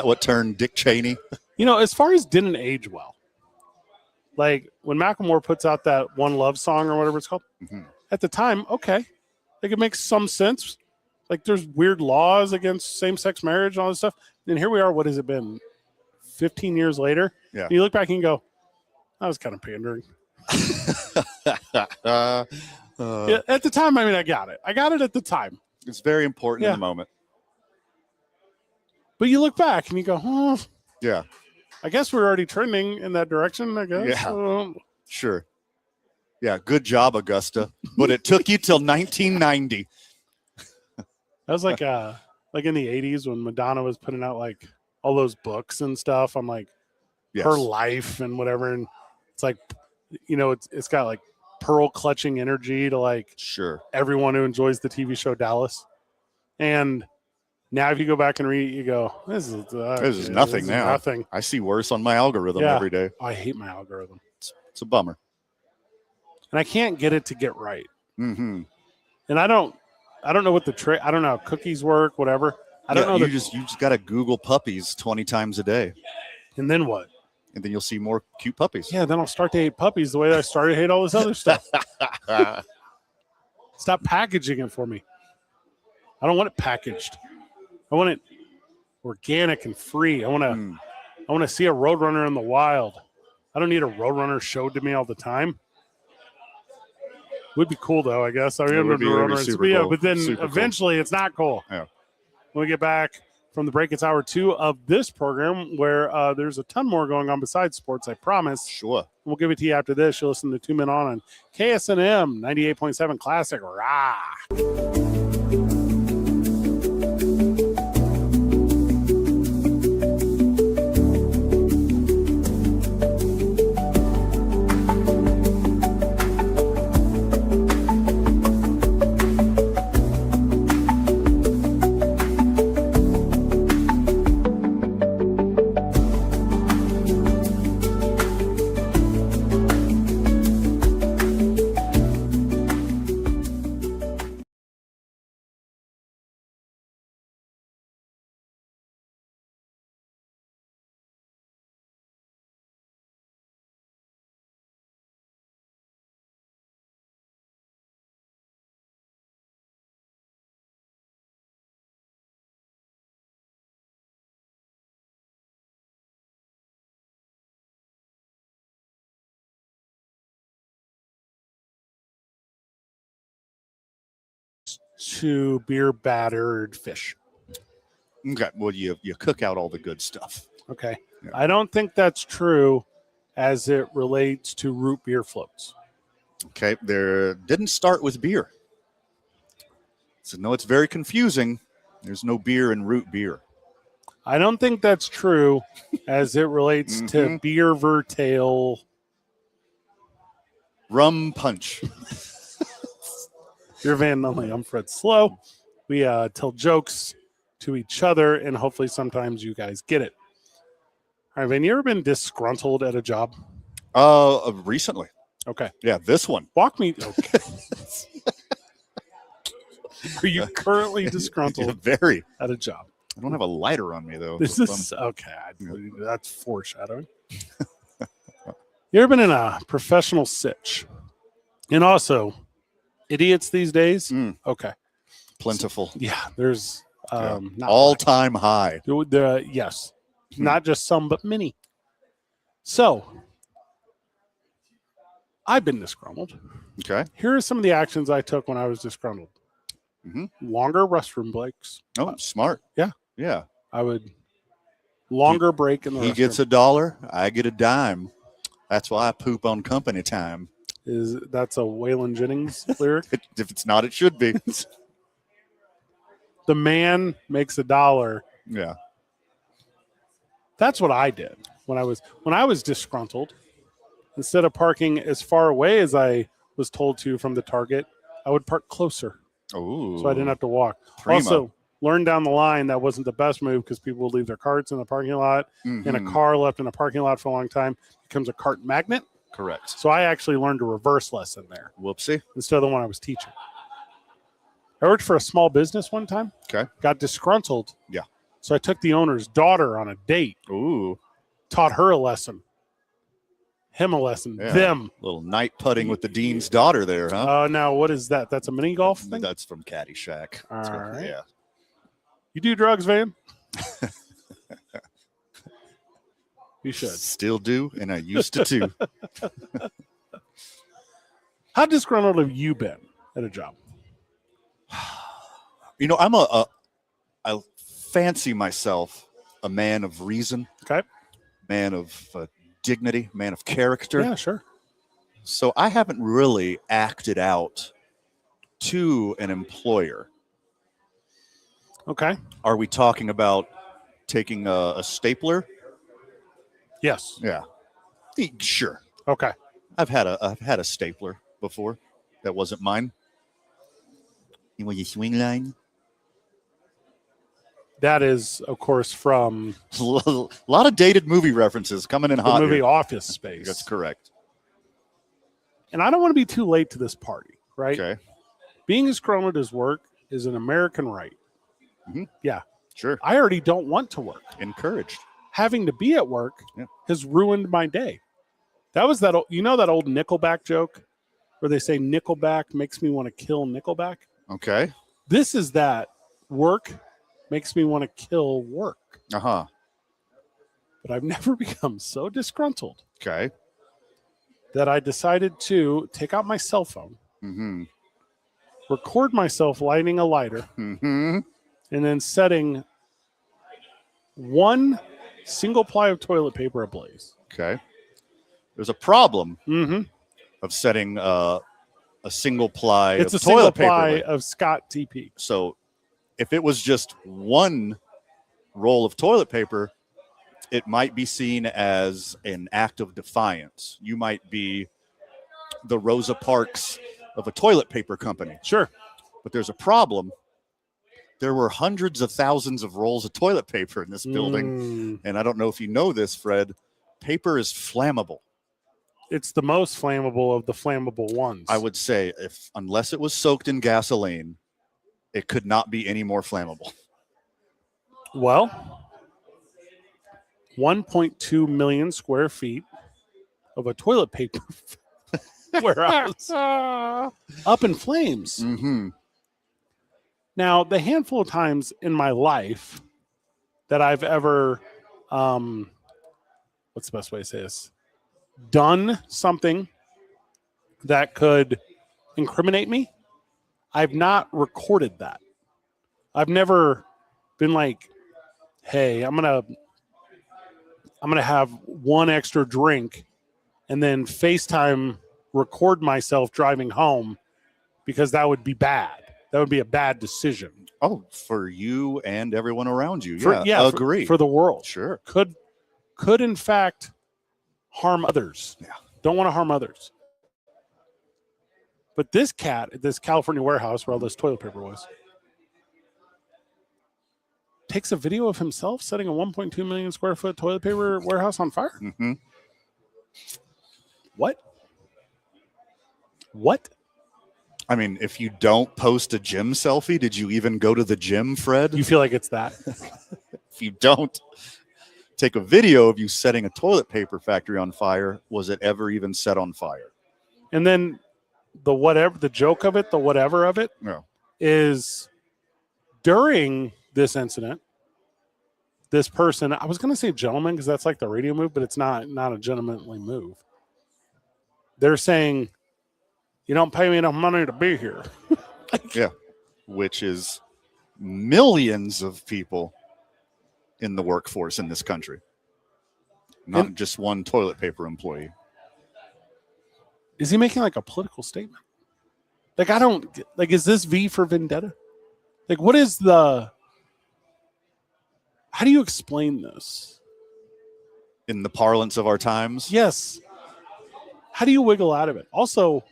what turned Dick Cheney?
You know, as far as didn't age well. Like when Macklemore puts out that One Love song or whatever it's called, at the time, okay, like it makes some sense. Like there's weird laws against same-sex marriage and all this stuff. And here we are. What has it been? 15 years later.
Yeah.
And you look back and go, that was kind of pandering. Yeah, at the time, I mean, I got it. I got it at the time.
It's very important in the moment.
But you look back and you go, oh,
yeah.
I guess we're already trending in that direction, I guess.
Yeah. Sure. Yeah, good job, Augusta. But it took you till 1990.
That was like in the 80s when Madonna was putting out like all those books and stuff. I'm like, her life and whatever. And it's like, you know, it's got like pearl clutching energy to like everyone who enjoys the TV show Dallas. And now if you go back and read it, you go, this is nothing now. Nothing.
I see worse on my algorithm every day.
I hate my algorithm.
It's a bummer.
And I can't get it to get right.
Mm-hmm.
And I don't know what the trick. I don't know how cookies work, whatever. I don't know.
You just got to Google puppies 20 times a day.
And then what?
And then you'll see more cute puppies.
Yeah, then I'll start to hate puppies the way I started to hate all this other stuff. Stop packaging it for me. I don't want it packaged. I want it organic and free. I want to see a Roadrunner in the wild. I don't need a Roadrunner showed to me all the time. Would be cool though, I guess. I remember cool. But then eventually it's not cool.
Yeah.
When we get back from the break, it's hour 2 of this program where there's a ton more going on besides sports, I promise.
Sure.
We'll give it to you after this. You'll listen to 2 Men on KSNM 98.7 Classic Rock. to beer battered fish.
Okay. Well, you cook out all the good stuff.
Okay.
Yeah.
I don't think that's true as it relates to root beer floats.
Okay. There didn't start with beer. So no, it's very confusing. There's no beer in root beer.
I don't think that's true as it relates to beer vertail.
Rum punch.
You're Van Nunley. I'm Fred Slow. We tell jokes to each other, and hopefully sometimes you guys get it. All right, Van, you ever been disgruntled at a job?
Recently.
Okay.
Yeah, this one.
Walk me. Okay. Are you currently disgruntled
Very.
at a job?
I don't have a lighter on me, though.
This is okay. That's foreshadowing. You ever been in a professional sitch? And also, idiots these days? Okay.
Plentiful.
Yeah, there's not
all-time high.
Yes. Not just some, but many. So, I've been disgruntled.
Okay.
Here are some of the actions I took when I was disgruntled. Longer restroom breaks.
Oh, smart.
Yeah.
Yeah.
I would longer break in the restroom.
He gets $1, I get a dime. That's why I poop on company time.
That's a Waylon Jennings lyric?
If it's not, it should be.
The man makes $1.
Yeah.
That's what I did when I was disgruntled. Instead of parking as far away as I was told to from the Target, I would park closer.
Oh.
So I didn't have to walk.
Primo.
Also, learn down the line that wasn't the best move because people would leave their carts in the parking lot, and a car left in a parking lot for a long time becomes a cart magnet.
Correct.
So I actually learned a reverse lesson there.
Whoopsie.
Instead of the one I was teaching. I worked for a small business one time.
Okay.
Got disgruntled.
Yeah.
So I took the owner's daughter on a date.
Ooh.
Taught her a lesson. Him a lesson.
Yeah.
Them.
Little night putting with the dean's daughter there, huh?
Now, what is that? That's a mini golf thing?
That's from Caddyshack.
All right.
Yeah.
You do drugs, Van? You should.
Still do, and I used to too.
How disgruntled have you been at a job?
You know, I fancy myself a man of reason.
Okay.
Man of dignity, man of character.
Yeah, sure.
So I haven't really acted out to an employer.
Okay.
Are we talking about taking a stapler?
Yes.
Yeah. Sure.
Okay.
I've had a stapler before. That wasn't mine. You want your swing line?
That is, of course, from
A lot of dated movie references coming in
the
hot.
movie
here.
Office Space.
That's correct.
And I don't want to be too late to this party, right?
Okay.
Being disgruntled at work is an American right. Yeah.
Sure.
I already don't want to work.
Encouraged.
Having to be at work has ruined my day. That was that old Nickelback joke where they say Nickelback makes me want to kill Nickelback.
Okay.
This is that work makes me want to kill work.
Uh-huh.
But I've never become so disgruntled
Okay.
that I decided to take out my cell phone, record myself lighting a lighter, and then setting one single ply of toilet paper ablaze.
Okay. There's a problem of setting a single ply
It's
of
a
toilet
single
paper.
ply of Scott TP.
So if it was just one roll of toilet paper, it might be seen as an act of defiance. You might be the Rosa Parks of a toilet paper company.
Sure.
But there's a problem. There were hundreds of thousands of rolls of toilet paper in this building. And I don't know if you know this, Fred, paper is flammable.
It's the most flammable of the flammable ones.
I would say unless it was soaked in gasoline, it could not be any more flammable.
Well, 1.2 million square feet of a toilet paper warehouse up in flames. Now, the handful of times in my life that I've ever, what's the best way to say this? Done something that could incriminate me, I've not recorded that. I've never been like, hey, I'm gonna have one extra drink and then FaceTime record myself driving home, because that would be bad. That would be a bad decision.
Oh, for you and everyone around you. Agree.
For the world.
Sure.
Could in fact harm others.
Yeah.
Don't want to harm others. But this cat at this California warehouse where all this toilet paper was takes a video of himself setting a 1.2 million square foot toilet paper warehouse on fire.
Mm-hmm.
What?
I mean, if you don't post a gym selfie, did you even go to the gym, Fred?
You feel like it's that?
If you don't take a video of you setting a toilet paper factory on fire, was it ever even set on fire?
And then the joke of it, the whatever of it,
No.
is during this incident, this person, I was going to say gentleman because that's like the radio move, but it's not a gentlemanly move. They're saying, you don't pay me enough money to be here.
Yeah, which is millions of people in the workforce in this country, not just one toilet paper employee.
Is he making like a political statement? Like, I don't, like, is this V for Vendetta? Like, what is how do you explain this?
In the parlance of our times?
Yes. How do you wiggle out of it? Also,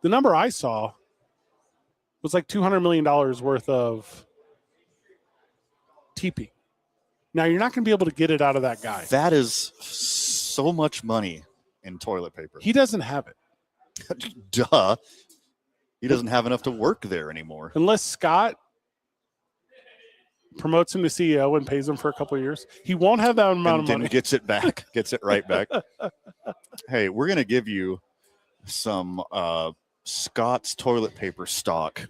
the number I saw was like $200 million worth of TP. Now, you're not going to be able to get it out of that guy.
That is so much money in toilet paper.
He doesn't have it.
Duh. He doesn't have enough to work there anymore.
Unless Scott promotes him to CEO and pays him for a couple of years, he won't have that amount of money.
And gets it back, gets it right back. Hey, we're going to give you some Scott's toilet paper stock,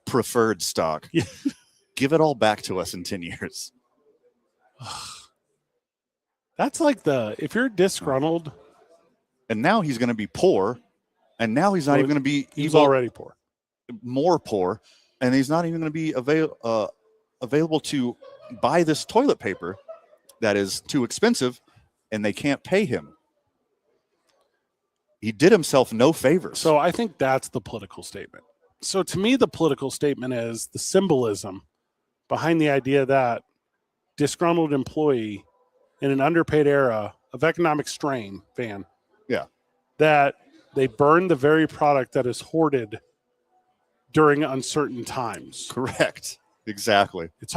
preferred stock.
Yeah.
Give it all back to us in 10 years.
That's like if you're disgruntled.
And now he's going to be poor. And now he's not even going to be.
He's already poor.
More poor. And he's not even going to be available to buy this toilet paper that is too expensive, and they can't pay him. He did himself no favors.
So I think that's the political statement. So to me, the political statement is the symbolism behind the idea that disgruntled employee in an underpaid era of economic strain, Van.
Yeah.
That they burn the very product that is hoarded during uncertain times.
Correct. Exactly.
It's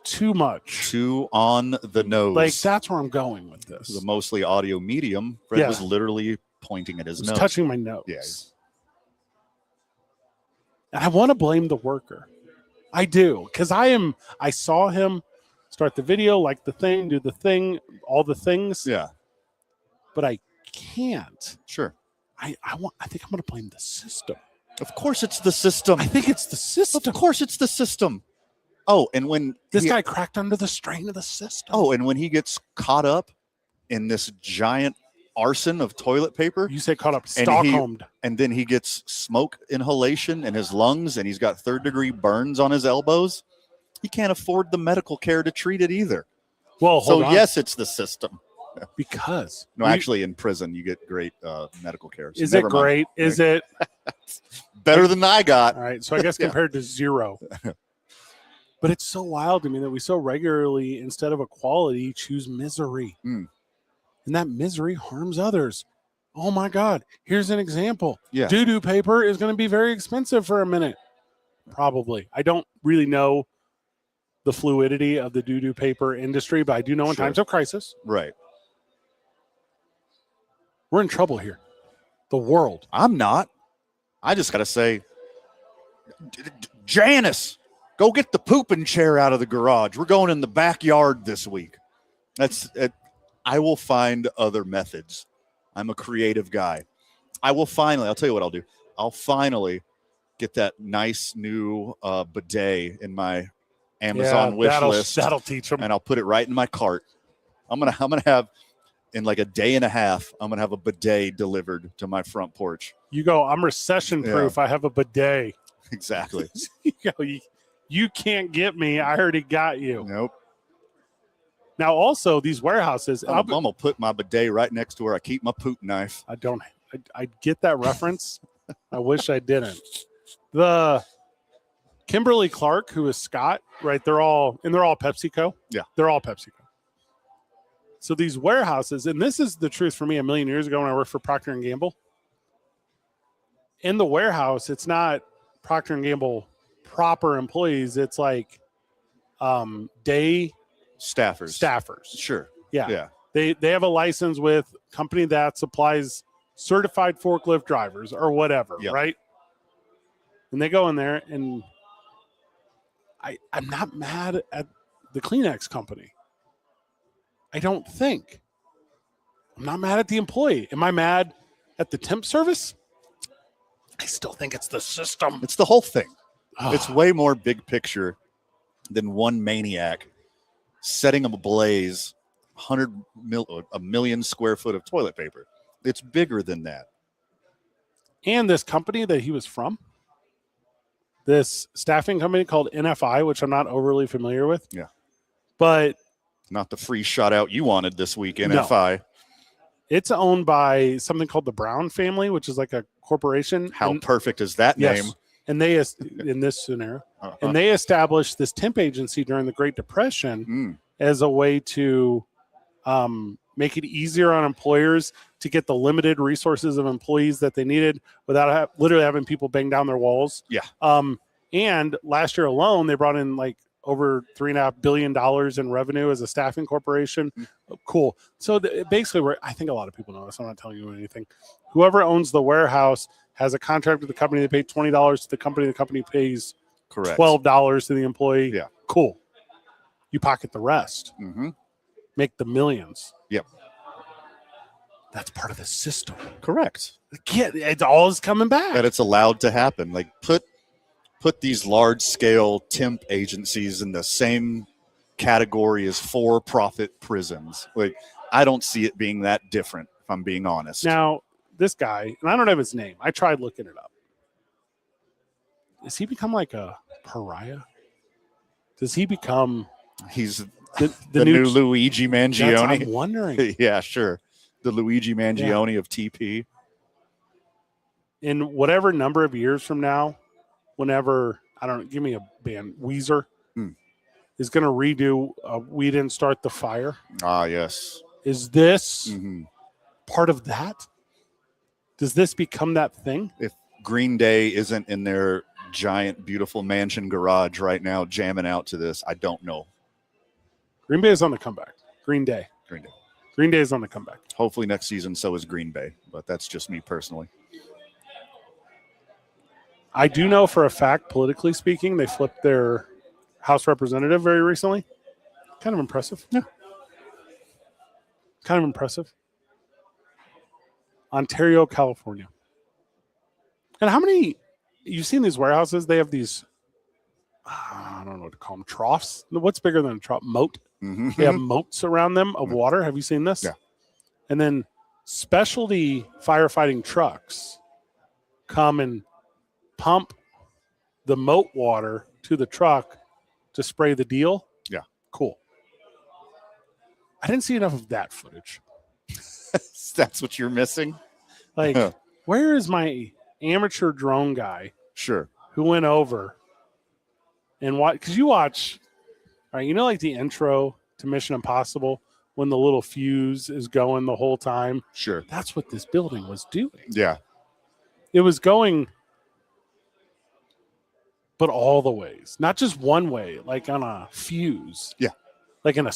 too much.
Too on the nose.
Like, that's where I'm going with this.
The mostly audio medium, Fred was literally pointing at his nose.
Touching my nose.
Yeah.
And I want to blame the worker. I do. Because I saw him start the video, like the thing, do the thing, all the things.
Yeah.
But I can't.
Sure.
I think I'm going to blame the system.
Of course it's the system.
I think it's the system.
Of course it's the system. Oh, and when
this guy cracked under the strain of the system.
Oh, and when he gets caught up in this giant arson of toilet paper.
You say caught up, Stockholmed.
And then he gets smoke inhalation in his lungs, and he's got 3rd-degree burns on his elbows. He can't afford the medical care to treat it either.
Well, hold on.
Yes, it's the system.
Because
actually, in prison you get great medical care. So
is it great? Mind. Is it
better than I got?
All right, so I guess compared to zero. But it's so wild to me that we so regularly, instead of equality, choose misery. And that misery harms others. Oh, my God. Here's an example.
Yeah.
Doo-doo paper is going to be very expensive for a minute. Probably. I don't really know the fluidity of the doo-doo paper industry, but I do know in times of crisis.
Right.
We're in trouble here. The world.
I'm not. I just got to say, Janice, go get the pooping chair out of the garage. We're going in the backyard this week. That's it. I will find other methods. I'm a creative guy. I'll tell you what I'll do. I'll finally get that nice new bidet in my Amazon wish list.
That'll teach them.
And I'll put it right in my cart. I'm gonna have in like a day and a half, I'm going to have a bidet delivered to my front porch.
You go, I'm recession proof. I have a bidet.
Exactly.
You go, you can't get me. I already got you.
Nope.
Now, also, these warehouses.
I'm going to put my bidet right next to where I keep my poop knife.
I get that reference. I wish I didn't. The Kimberly Clark, who is Scott, right? They're all PepsiCo.
Yeah.
They're all PepsiCo. So these warehouses, and this is the truth for me a million years ago when I worked for Procter & Gamble. In the warehouse, it's not Procter & Gamble proper employees. It's like day staffers.
Sure.
Yeah. They have a license with a company that supplies certified forklift drivers or whatever, right? And they go in there, and I'm not mad at the Kleenex company. I don't think. I'm not mad at the employee. Am I mad at the temp service? I still think it's the system.
It's the whole thing. It's way more big picture than one maniac setting ablaze a million square foot of toilet paper. It's bigger than that.
And this company that he was from, this staffing company called NFI, which I'm not overly familiar with.
Yeah.
But
not the free shout out you wanted this week, NFI.
No. It's owned by something called the Brown family, which is like a corporation.
How perfect is that name?
And they, in this scenario, and they established this temp agency during the Great Depression as a way to make it easier on employers to get the limited resources of employees that they needed without literally having people bang down their walls.
Yeah.
And last year alone, they brought in like over $3.5 billion in revenue as a staffing corporation. Cool. So basically, I think a lot of people know this. I'm not telling you anything. Whoever owns the warehouse has a contract with the company. They pay $20 to the company pays $12 to the employee.
Yeah.
Cool. You pocket the rest.
Mm-hmm.
Make the millions.
Yep.
That's part of the system.
Correct.
It all is coming back.
That it's allowed to happen. Like put these large scale temp agencies in the same category as for-profit prisons. Like I don't see it being that different, if I'm being honest.
Now, this guy, and I don't have his name. I tried looking it up. Does he become like a pariah? Does he become
he's
the
new Luigi Mangione?
I'm wondering.
Yeah, sure. The Luigi Mangione of TP.
In whatever number of years from now, whenever, I don't know, give me a band, Weezer is going to redo We Didn't Start the Fire.
Ah, yes.
Is this part of that? Does this become that thing?
If Green Day isn't in their giant, beautiful mansion garage right now jamming out to this, I don't know.
Green Bay is on the comeback. Green Day is on the comeback.
Hopefully next season, so is Green Bay, but that's just me personally.
I do know for a fact, politically speaking, they flipped their House representative very recently. Kind of impressive.
Yeah.
Kind of impressive. Ontario, California. And how many, you've seen these warehouses, they have these, I don't know what to call them, troughs. What's bigger than a trough? Moat.
Mm-hmm.
They have moats around them of water. Have you seen this?
Yeah.
And then specialty firefighting trucks come and pump the moat water to the truck to spray the deal.
Yeah.
Cool. I didn't see enough of that footage.
That's what you're missing?
Like, where is my amateur drone guy?
Sure.
Who went over and watch? Because you watch, all right, you know, like the intro to Mission Impossible when the little fuse is going the whole time?
Sure.
That's what this building was doing.
Yeah.
It was going, but all the ways, not just one way, like on a fuse.
Yeah.
Like in a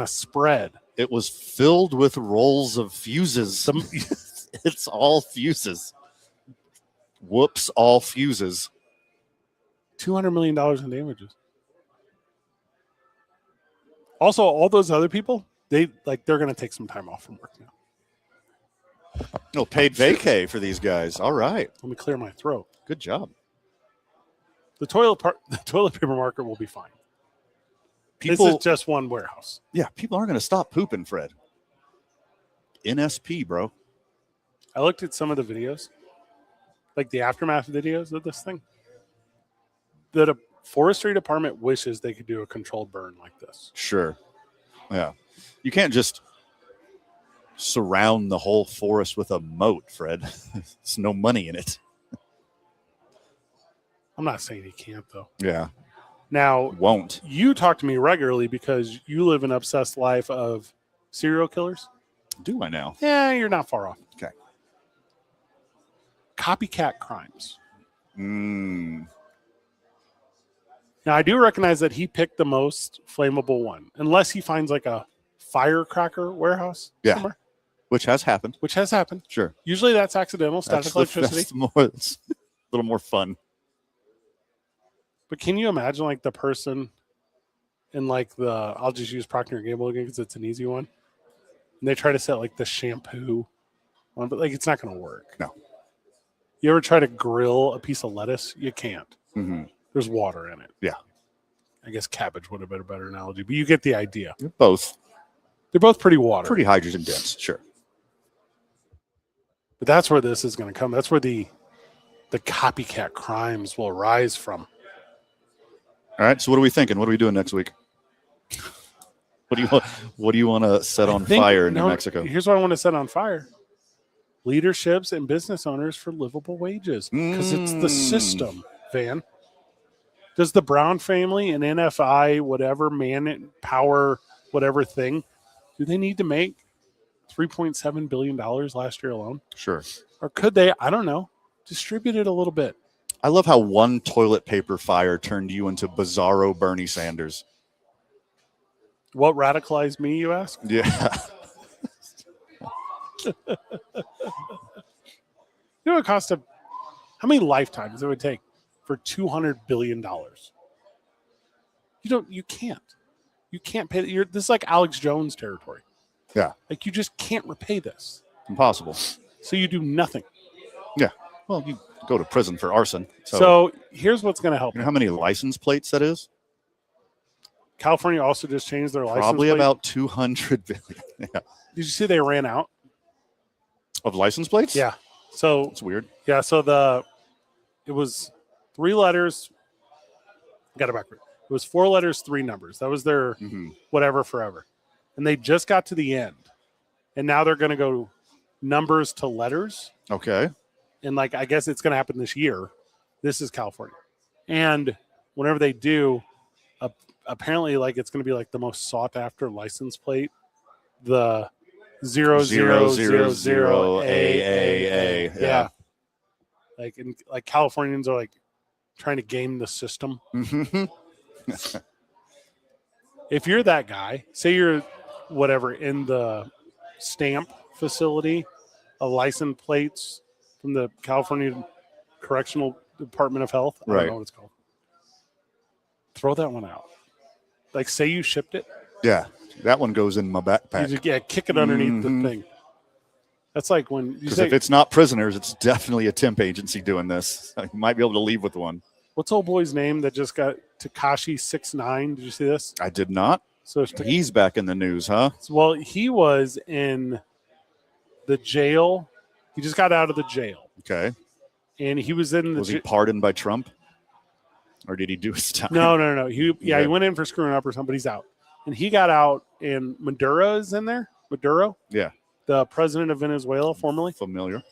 spread.
It was filled with rolls of fuses. It's all fuses. Whoops, all fuses.
$200 million in damages. Also, all those other people, they're going to take some time off from work now.
No, paid vacay for these guys. All right.
Let me clear my throat.
Good job.
The toilet paper market will be fine. This
People,
is just one warehouse.
yeah, people aren't going to stop pooping, Fred. NSP, bro.
I looked at some of the videos, like the aftermath videos of this thing. The forestry department wishes they could do a controlled burn like this.
Sure. Yeah. You can't just surround the whole forest with a moat, Fred. There's no money in it.
I'm not saying you can't, though.
Yeah.
Now,
Won't.
you talk to me regularly because you live an obsessed life of serial killers.
Do I now?
Yeah, you're not far off.
Okay.
Copycat crimes.
Mm.
Now, I do recognize that he picked the most flammable one, unless he finds like a firecracker warehouse somewhere,
Which has happened.
which has happened.
Sure.
Usually that's accidental, static electricity.
It's a little more fun.
But can you imagine like the person in like I'll just use Procter & Gamble again because it's an easy one. And they try to set like the shampoo on, but like it's not going to work.
No.
You ever try to grill a piece of lettuce? You can't.
Mm-hmm.
There's water in it.
Yeah.
I guess cabbage would have been a better analogy, but you get the idea.
Both.
They're both pretty water.
Pretty hydrogen dense, sure.
But that's where this is going to come. That's where the copycat crimes will arise from.
All right. So what are we thinking? What are we doing next week? What do you want to set on fire in New Mexico?
Here's what I want to set on fire. Leaderships and business owners for livable wages. Because it's the system, Van. Does the Brown family and NFI, whatever, Manpower, whatever thing, do they need to make $3.7 billion last year alone?
Sure.
Or could they, I don't know, distribute it a little bit?
I love how one toilet paper fire turned you into bizarro Bernie Sanders.
What radicalized me, you ask?
Yeah.
You know what it costs how many lifetimes it would take for $200 billion? You can't pay. This is like Alex Jones territory.
Yeah.
Like you just can't repay this.
Impossible.
So you do nothing.
Yeah. Well, you go to prison for arson.
So here's what's going to help.
You know how many license plates that is?
California also just changed their license
Probably
plate.
about 200 billion. Yeah.
Did you see they ran out?
Of license plates?
Yeah. So
It's weird.
yeah. So it was 3 letters. Got it backward. It was 4 letters, 3 numbers. That was their whatever forever. And they just got to the end. And now they're going to go numbers to letters.
Okay.
And like, I guess it's going to happen this year. This is California. And whenever they do, apparently like it's going to be like the most sought after license plate. The 0000 AAA. Yeah. Like Californians are like trying to game the system. If you're that guy, say you're whatever in the stamp facility of license plates from the California Correctional Department of Health. I don't know what it's called. Throw that one out. Like say you shipped it.
Yeah. That one goes in my backpack.
You just, kick it underneath the thing. That's like when you say,
if it's not prisoners, it's definitely a temp agency doing this. You might be able to leave with one.
what's old boy's name that just got Tekashi 6ix9ine? Did you see this?
I did not.
So
he's back in the news, huh?
Well, he was in the jail. He just got out of the jail.
Okay.
And he was in the.
Was he pardoned by Trump? Or did he do his time?
No. He went in for screwing up or something, but he's out. And he got out, and Maduro is in there. Maduro?
Yeah.
The president of Venezuela, formerly.
Familiar.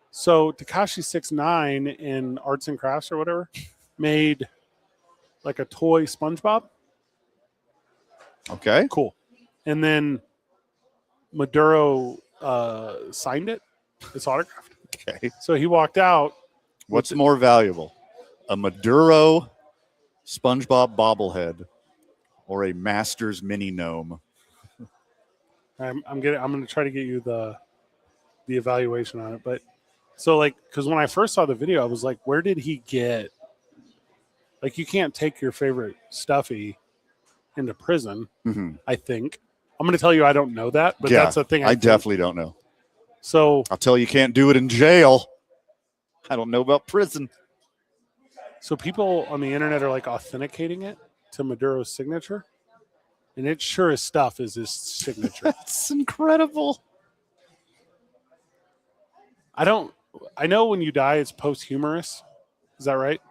So Tekashi 6ix9ine in Arts and Crafts or whatever made like a toy SpongeBob.
Okay.
Cool. And then Maduro signed it. It's autographed.
Okay.
So he walked out.
What's more valuable? A Maduro SpongeBob bobblehead or a Masters mini gnome?
I'm going to try to get you the evaluation on it. But so like, because when I first saw the video, I was like, where did he get? Like, you can't take your favorite stuffy into prison.
Mm-hmm.
I think I'm going to tell you I don't know that, but that's the thing.
I definitely don't know.
So
I'll tell you can't do it in jail. I don't know about prison.
So people on the internet are like authenticating it to Maduro's signature. And it sure as stuff is his signature.
That's incredible.
I know when you die, it's posthumous. Is that right?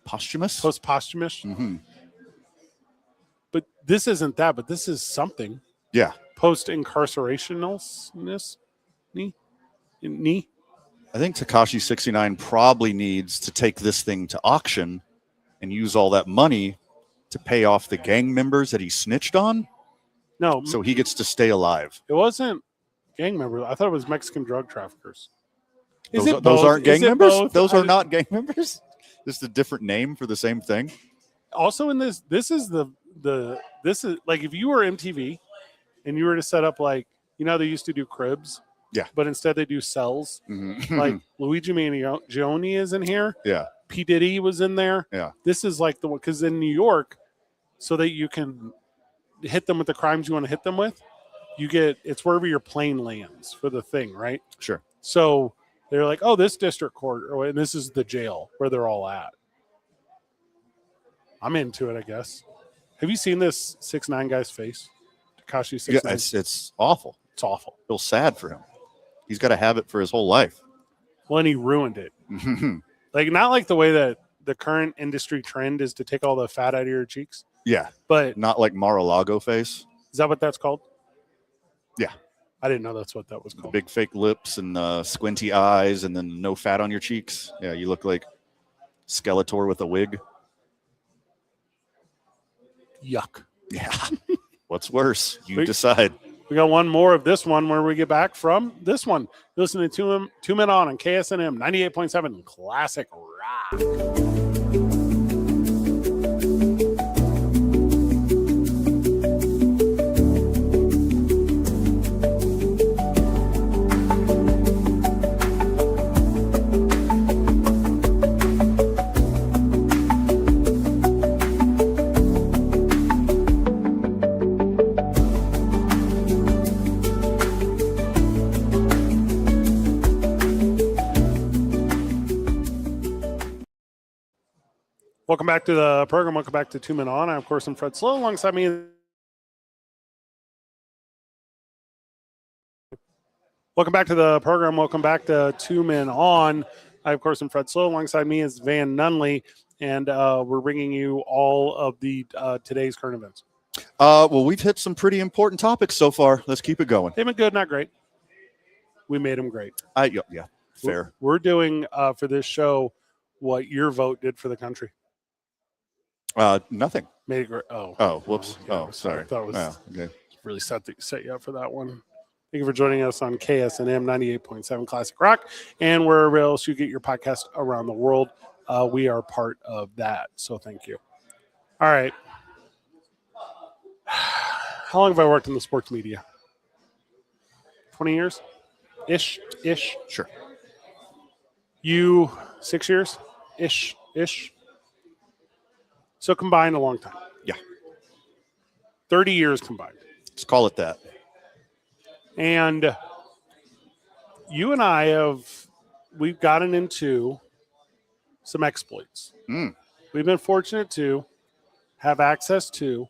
Posthumous?
Posthumous.
Mm-hmm.
But this isn't that, but this is something.
Yeah.
Post-incarcerationalness. Knee?
I think Tekashi 69 probably needs to take this thing to auction and use all that money to pay off the gang members that he snitched on.
No.
So he gets to stay alive.
It wasn't gang members. I thought it was Mexican drug traffickers.
Those aren't gang members?
Both?
Those are not gang members? Just a different name for the same thing?
Also in this is this is like if you were MTV and you were to set up like, they used to do cribs.
Yeah.
But instead they do cells.
Mm-hmm.
Like Luigi Mangione is in here.
Yeah.
P. Diddy was in there.
Yeah.
This is like the one, because in New York, so that you can hit them with the crimes you want to hit them with, it's wherever your plane lands for the thing, right?
Sure.
So they're like, oh, this district court, and this is the jail where they're all at. I'm into it, I guess. Have you seen this 6ix9ine guy's face? Tekashi 6ix9ine?
Yeah, it's awful.
It's awful.
I feel sad for him. He's got to have it for his whole life.
Well, and he ruined it. Like, not like the way that the current industry trend is to take all the fat out of your cheeks.
Yeah.
But
not like Mar-a-Lago face.
Is that what that's called?
Yeah.
I didn't know that's what that was called.
The big fake lips and squinty eyes and then no fat on your cheeks. Yeah, you look like Skeletor with a wig.
Yuck.
Yeah. What's worse? You decide.
We got one more of this one where we get back from this one. Listening to Two Men On KSNM 98.7 Classic Rock. Welcome back to the program. Welcome back to Two Men On. I, of course, am Fred Slow. Alongside me. Welcome back to the program. Welcome back to Two Men On. I, of course, am Fred Slow. Alongside me is Van Nunley, and we're bringing you all of the today's current events.
Well, we've hit some pretty important topics so far. Let's keep it going.
They've been good, not great. We made them great.
Yeah, fair.
We're doing for this show what your vote did for the country.
Nothing.
Made it great.
Whoops.
Yeah,
sorry.
That was
okay.
Really set you up for that one. Thank you for joining us on KSNM 98.7 Classic Rock and wherever else you get your podcast around the world. We are part of that. So thank you. All right. How long have I worked in the sports media? 20 years? Ish.
Sure.
You 6 years? Ish. So combined a long time.
Yeah.
30 years combined.
Let's call it that.
And you and I we've gotten into some exploits. We've been fortunate to have access to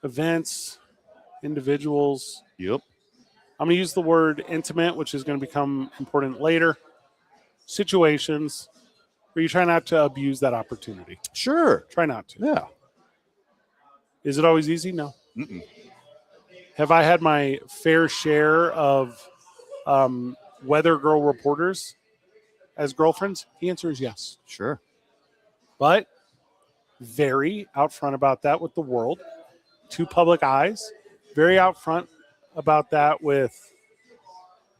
events, individuals.
Yep.
I'm going to use the word intimate, which is going to become important later. Situations where you try not to abuse that opportunity.
Sure.
Try not to.
Yeah.
Is it always easy? No.
Mm-mm.
Have I had my fair share of weather girl reporters as girlfriends? The answer is yes.
Sure.
But very out front about that with the world. Two public eyes. Very out front about that with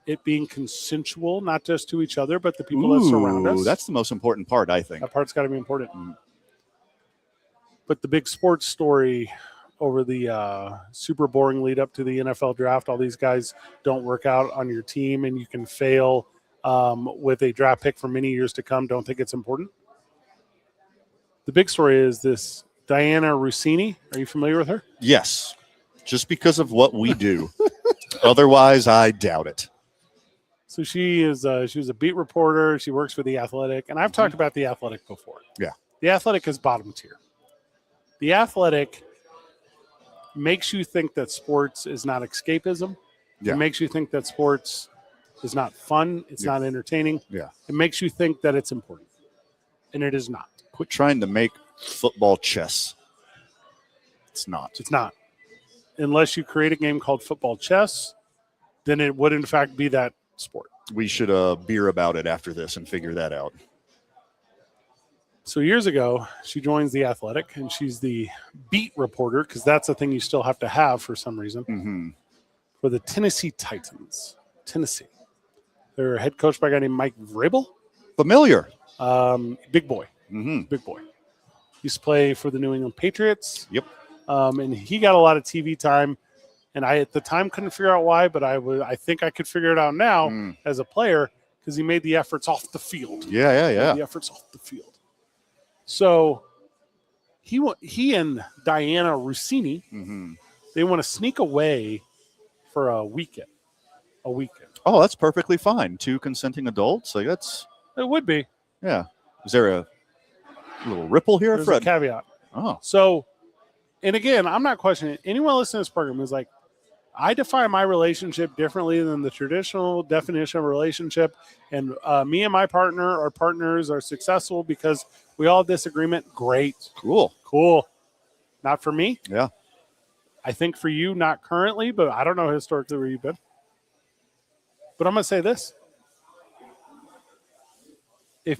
it being consensual, not just to each other, but the people that surround us.
That's the most important part, I think.
That part's got to be important. But the big sports story over the super boring lead up to the NFL draft, all these guys don't work out on your team and you can fail with a draft pick for many years to come. Don't think it's important. The big story is this Diana Rossini. Are you familiar with her?
Yes. Just because of what we do. Otherwise, I doubt it.
So she was a beat reporter. She works for The Athletic. And I've talked about The Athletic before.
Yeah.
The Athletic is bottom tier. The Athletic makes you think that sports is not escapism.
Yeah.
It makes you think that sports is not fun. It's not entertaining.
Yeah.
It makes you think that it's important, and it is not.
Quit trying to make football chess. It's not.
It's not. Unless you create a game called football chess, then it would in fact be that sport.
We should beer about it after this and figure that out.
So years ago, she joins The Athletic, and she's the beat reporter, because that's a thing you still have to have for some reason,
Mm-hmm.
for the Tennessee Titans. Tennessee. They're head coached by a guy named Mike Vrabel.
Familiar.
Big boy.
Mm-hmm.
Big boy. Used to play for the New England Patriots.
Yep.
And he got a lot of TV time. And I, at the time, couldn't figure out why, but I think I could figure it out now as a player, because he made the efforts off the field.
Yeah.
The efforts off the field. So he and Diana Rossini, they want to sneak away for a weekend.
Oh, that's perfectly fine. 2 consenting adults. Like that's.
It would be.
Yeah. Is there a little ripple here,
There's
Fred?
a caveat.
Oh.
So, and again, I'm not questioning it. Anyone listening to this program is like, I define my relationship differently than the traditional definition of a relationship. And me and my partner, our partners, are successful because we all have disagreement. Great. Cool. Not for me.
Yeah.
I think for you, not currently, but I don't know historically where you've been. But I'm going to say this. If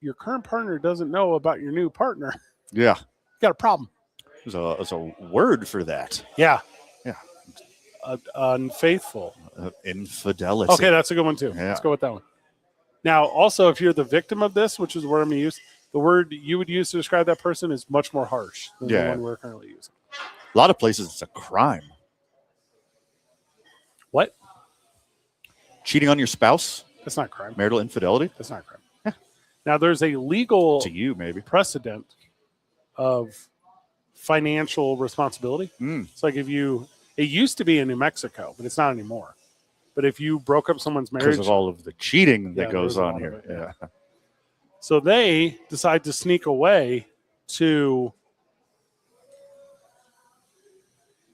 your current partner doesn't know about your new partner,
Yeah.
you got a problem.
There's a word for that.
Yeah.
Yeah.
Unfaithful.
Infidelity.
Okay, that's a good one too.
Yeah.
Let's go with that one. Now, also, if you're the victim of this, which is the word I'm going to use, the word you would use to describe that person is much more harsh than the one we're currently using.
A lot of places it's a crime.
What?
Cheating on your spouse?
That's not crime.
Marital infidelity?
That's not crime. Now, there's a legal
To you, maybe.
precedent of financial responsibility. It's like if you, it used to be in New Mexico, but it's not anymore. But if you broke up someone's marriage,
Because of all of the cheating that goes
there's a
on
lot
here.
of it,
Yeah.
so they decide to sneak away to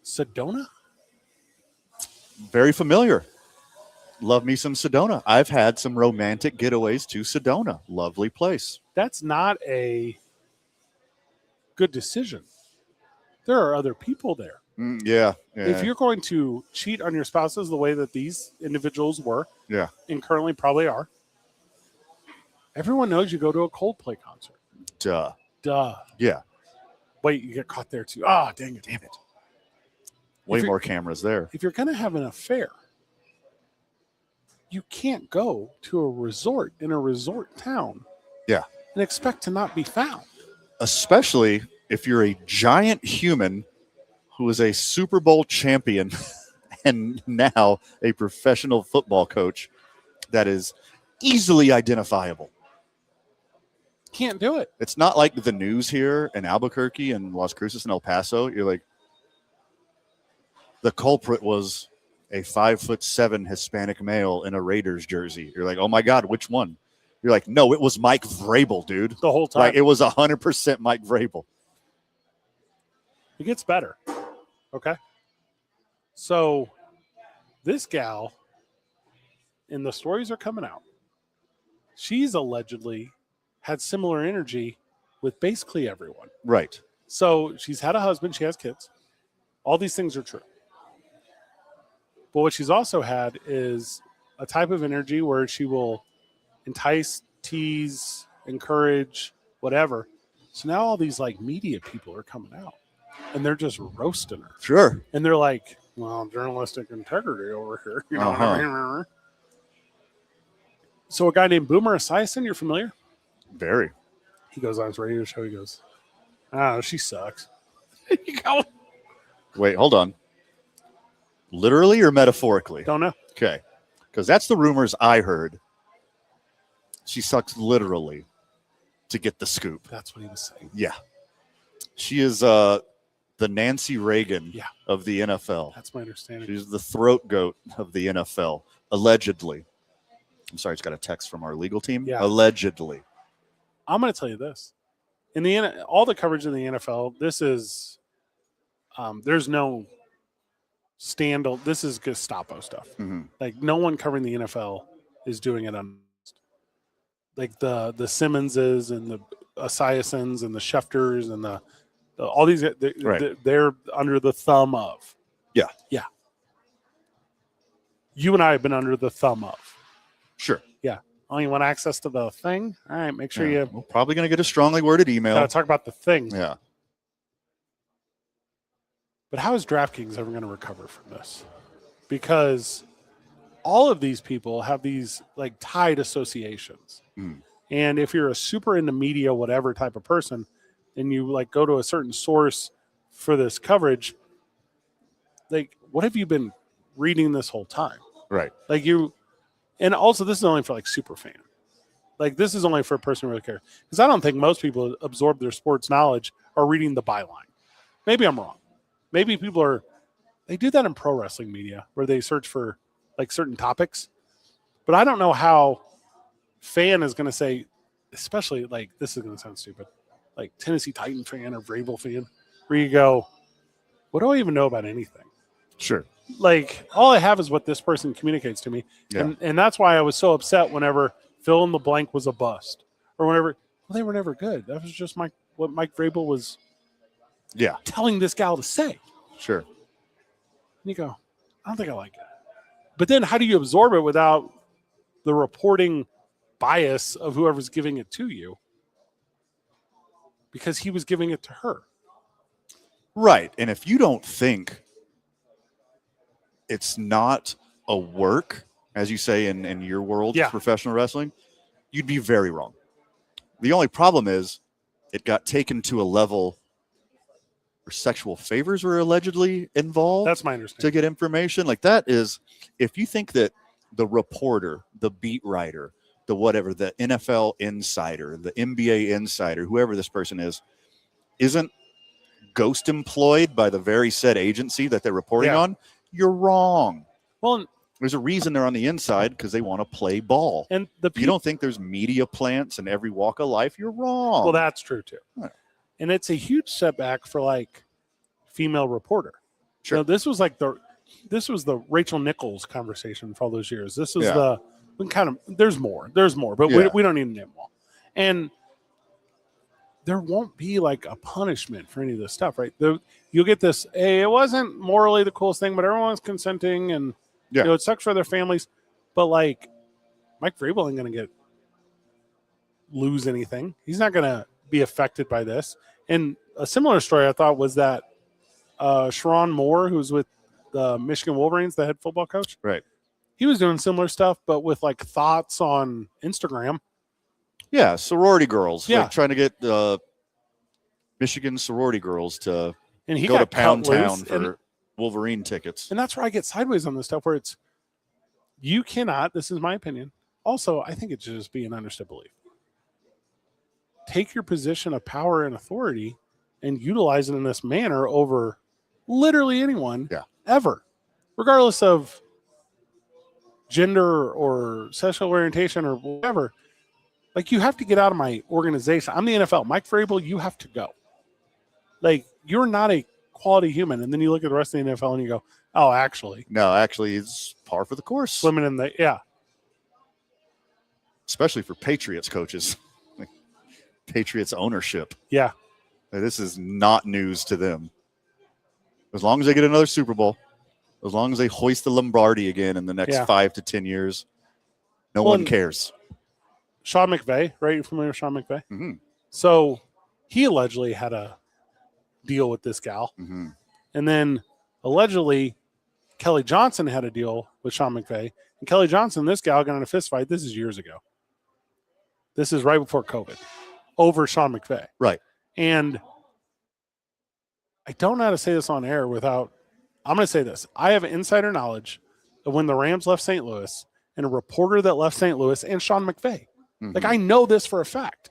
Sedona.
Very familiar. Love me some Sedona. I've had some romantic getaways to Sedona. Lovely place.
That's not a good decision. There are other people there.
Yeah.
If you're going to cheat on your spouses the way that these individuals were,
Yeah.
and currently probably are, everyone knows you go to a Coldplay concert. Duh.
Yeah.
Wait, you get caught there too. Ah, dang it.
Way
you're-
more cameras there.
If you're going to have an affair, you can't go to a resort in a resort town
Yeah.
and expect to not be found.
Especially if you're a giant human who is a Super Bowl champion and now a professional football coach that is easily identifiable.
Can't do it.
It's not like the news here in Albuquerque and Las Cruces and El Paso. You're like, the culprit was a 5'7" Hispanic male in a Raiders jersey. You're like, oh my God, which one? You're like, no, it was Mike Vrabel, dude.
The whole time.
Like, it was 100% Mike Vrabel.
It gets better. Okay. So this gal, and the stories are coming out, she's allegedly had similar energy with basically everyone.
Right.
So she's had a husband, she has kids. All these things are true. But what she's also had is a type of energy where she will entice, tease, encourage, whatever. So now all these like media people are coming out and they're just roasting her.
Sure.
And they're like, well, journalistic integrity over here. You know what I mean? So a guy named Boomer Esiason, you're familiar?
Very.
He goes on his radio show. He goes, oh, she sucks. You go,
Wait, hold on. Literally or metaphorically?
don't know.
Okay. Because that's the rumors I heard. She sucks literally to get the scoop.
That's what he was saying.
Yeah. She is the Nancy Reagan
Yeah.
of the NFL.
That's my understanding.
She's the throat goat of the NFL, allegedly. I'm sorry, it's got a text from our legal team.
Yeah.
Allegedly.
I'm going to tell you this. In the all the coverage in the NFL, this is there's no this is Gestapo stuff. Like no one covering the NFL is doing it on like the Simmonses and the Esiasons and the Schefters and the all these they're under the thumb of.
Yeah.
You and I have been under the thumb of.
Sure.
Yeah. Oh, you want access to the thing? All right, make sure
We're probably going to get a strongly worded email.
Gotta talk about the thing.
Yeah.
But how is DraftKings ever going to recover from this? Because all of these people have these like tied associations. And if you're a super into media, whatever type of person, and you like go to a certain source for this coverage, like what have you been reading this whole time?
Right.
Like and also this is only for like super fan. Like this is only for a person who really cares. Because I don't think most people absorb their sports knowledge are reading the byline. Maybe I'm wrong. Maybe people they do that in pro wrestling media where they search for like certain topics. But I don't know how fan is going to say, especially like, this is going to sound stupid, like Tennessee Titan fan or Vrabel fan, where you go, what do I even know about anything?
Sure.
Like all I have is what this person communicates to me.
Yeah.
And that's why I was so upset whenever fill in the blank was a bust or whenever, well, they were never good. That was just what Mike Vrabel was telling this gal to say.
Sure.
And you go, I don't think I like it. But then how do you absorb it without the reporting bias of whoever's giving it to you? Because he was giving it to her.
Right. And if you don't think it's not a work, as you say in your world, professional wrestling, you'd be very wrong. The only problem is it got taken to a level where sexual favors were allegedly involved.
That's my understanding.
To get information. Like that is, if you think that the reporter, the beat writer, the whatever, the NFL insider, the NBA insider, whoever this person is, isn't ghost employed by the very said agency that they're reporting on, you're wrong.
Well,
there's a reason they're on the inside because they want to play ball.
And
you don't think there's media plants in every walk of life? You're wrong.
Well, that's true too.
Right.
And it's a huge setback for like female reporter.
Sure.
You know, this was the Rachel Nichols conversation for all those years. This was there's more, but we don't need to name them all. And there won't be like a punishment for any of this stuff, right? You'll get this, hey, it wasn't morally the coolest thing, but everyone's consenting and it sucks for their families. But like Mike Vrabel ain't going to lose anything. He's not going to be affected by this. And a similar story I thought was that Sharon Moore, who's with the Michigan Wolverines, the head football coach.
Right.
He was doing similar stuff, but with like thoughts on Instagram.
Yeah, sorority girls.
Yeah.
Like trying to get Michigan sorority girls to
and
go to Pound Town for Wolverine tickets.
And that's where I get sideways on this stuff, where it's, you cannot, this is my opinion. Also, I think it should just be an understood belief. Take your position of power and authority and utilize it in this manner over literally anyone ever, regardless of gender or sexual orientation or whatever. Like, you have to get out of my organization. I'm the NFL. Mike Vrabel, you have to go. Like, you're not a quality human. And then you look at the rest of the NFL and you go, oh, actually.
No, actually, it's par for the course.
Swimming in the,
especially for Patriots coaches. Patriots ownership.
Yeah.
This is not news to them. As long as they get another Super Bowl, as long as they hoist the Lombardi again in the next 5 to 10 years, no one cares.
Sean McVay, right? You're familiar with Sean McVay?
Mm-hmm.
So he allegedly had a deal with this gal.
Mm-hmm.
And then allegedly Kelly Johnson had a deal with Sean McVay. And Kelly Johnson, this gal got in a fist fight. This is years ago. This is right before COVID. Over Sean McVay.
Right.
And I don't know how to say this on air without, I'm going to say this. I have insider knowledge of when the Rams left St. Louis and a reporter that left St. Louis and Sean McVay.
Mm-hmm.
Like, I know this for a fact.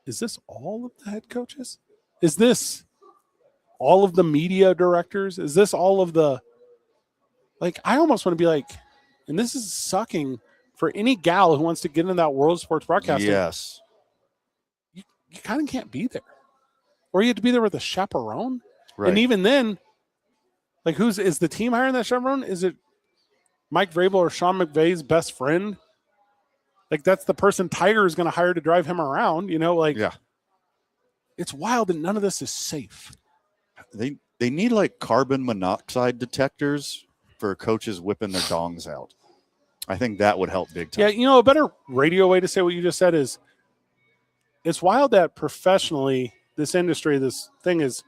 Is this all of the head coaches? Is this all of the media directors? Is this all of the, like, I almost want to be like, and this is sucking for any gal who wants to get into that world of sports broadcasting.
Yes.
You kind of can't be there. or you had to be there with a chaperone.
Right.
And even then, like, is the team hiring that chaperone? Is it Mike Vrabel or Sean McVay's best friend? Like, that's the person Tiger is going to hire to drive him around.
Yeah.
It's wild that none of this is safe.
They need like carbon monoxide detectors for coaches whipping their dongs out. I think that would help big time.
Yeah, a better radio way to say what you just said is, it's wild that professionally this industry, this thing is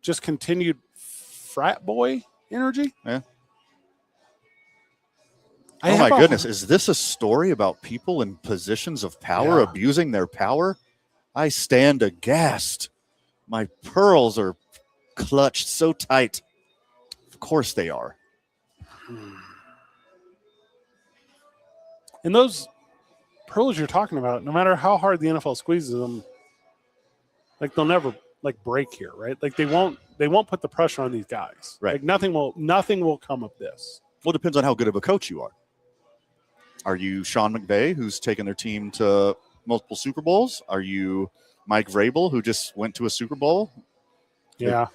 just continued frat boy energy.
Yeah. Oh my goodness. Is this a story about people in positions of power abusing their power? I stand aghast. My pearls are clutched so tight. Of course they are.
And those pearls you're talking about, no matter how hard the NFL squeezes them, like, they'll never like break here, right? Like, they won't put the pressure on these guys.
Right.
Like, nothing will come of this.
Well, it depends on how good of a coach you are. Are you Sean McVay, who's taken their team to multiple Super Bowls? Are you Mike Vrabel, who just went to a Super Bowl?
Yeah.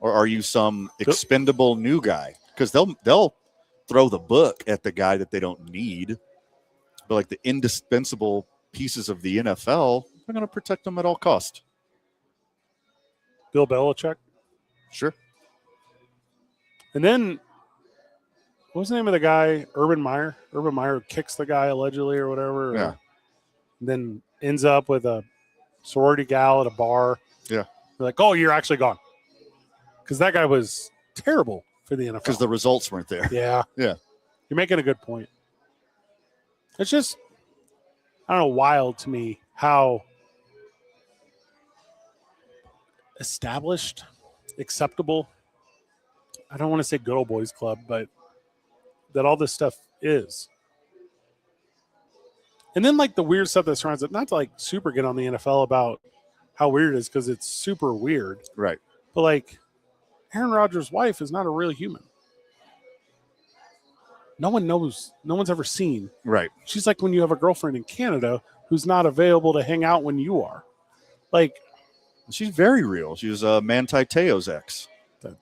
Or are you some expendable new guy? Because they'll throw the book at the guy that they don't need. But like the indispensable pieces of the NFL, they're going to protect them at all cost.
Bill Belichick.
Sure.
And then, what was the name of the guy? Urban Meyer. Urban Meyer kicks the guy allegedly or whatever.
Yeah.
And then ends up with a sorority gal at a bar.
Yeah.
They're like, oh, you're actually gone. Because that guy was terrible for the NFL.
Because the results weren't there.
Yeah.
Yeah.
You're making a good point. It's just, I don't know, wild to me how established, acceptable, I don't want to say good old boys club, but that all this stuff is. And then, like, the weird stuff that surrounds it, not to like super get on the NFL about how weird it is, because it's super weird.
Right.
But like, Aaron Rodgers' wife is not a real human. No one knows. No one's ever seen.
Right.
She's like when you have a girlfriend in Canada who's not available to hang out when you are. Like,
she's very real. She was Manti Te'o's ex.
Okay.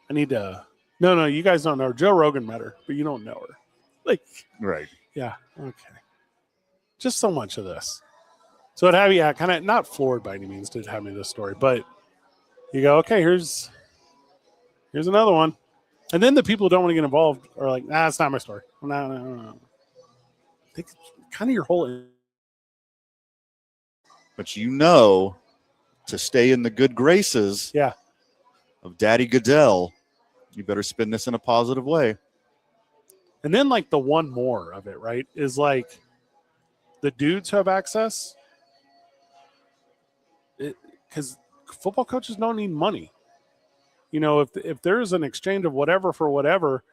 I need to. No, you guys don't know her. Joe Rogan met her, but you don't know her. Like,
right.
Yeah. Okay. Just so much of this. So it had me kind of not floored by any means to have me this story, but you go, okay, here's another one. And then the people who don't want to get involved are like, nah, it's not my story. No. I think it's kind of your whole.
But to stay in the good graces of Daddy Goodell, you better spin this in a positive way.
And then, like, the one more of it, right, is like the dudes who have access, because football coaches don't need money. You know, if there's an exchange of whatever for whatever,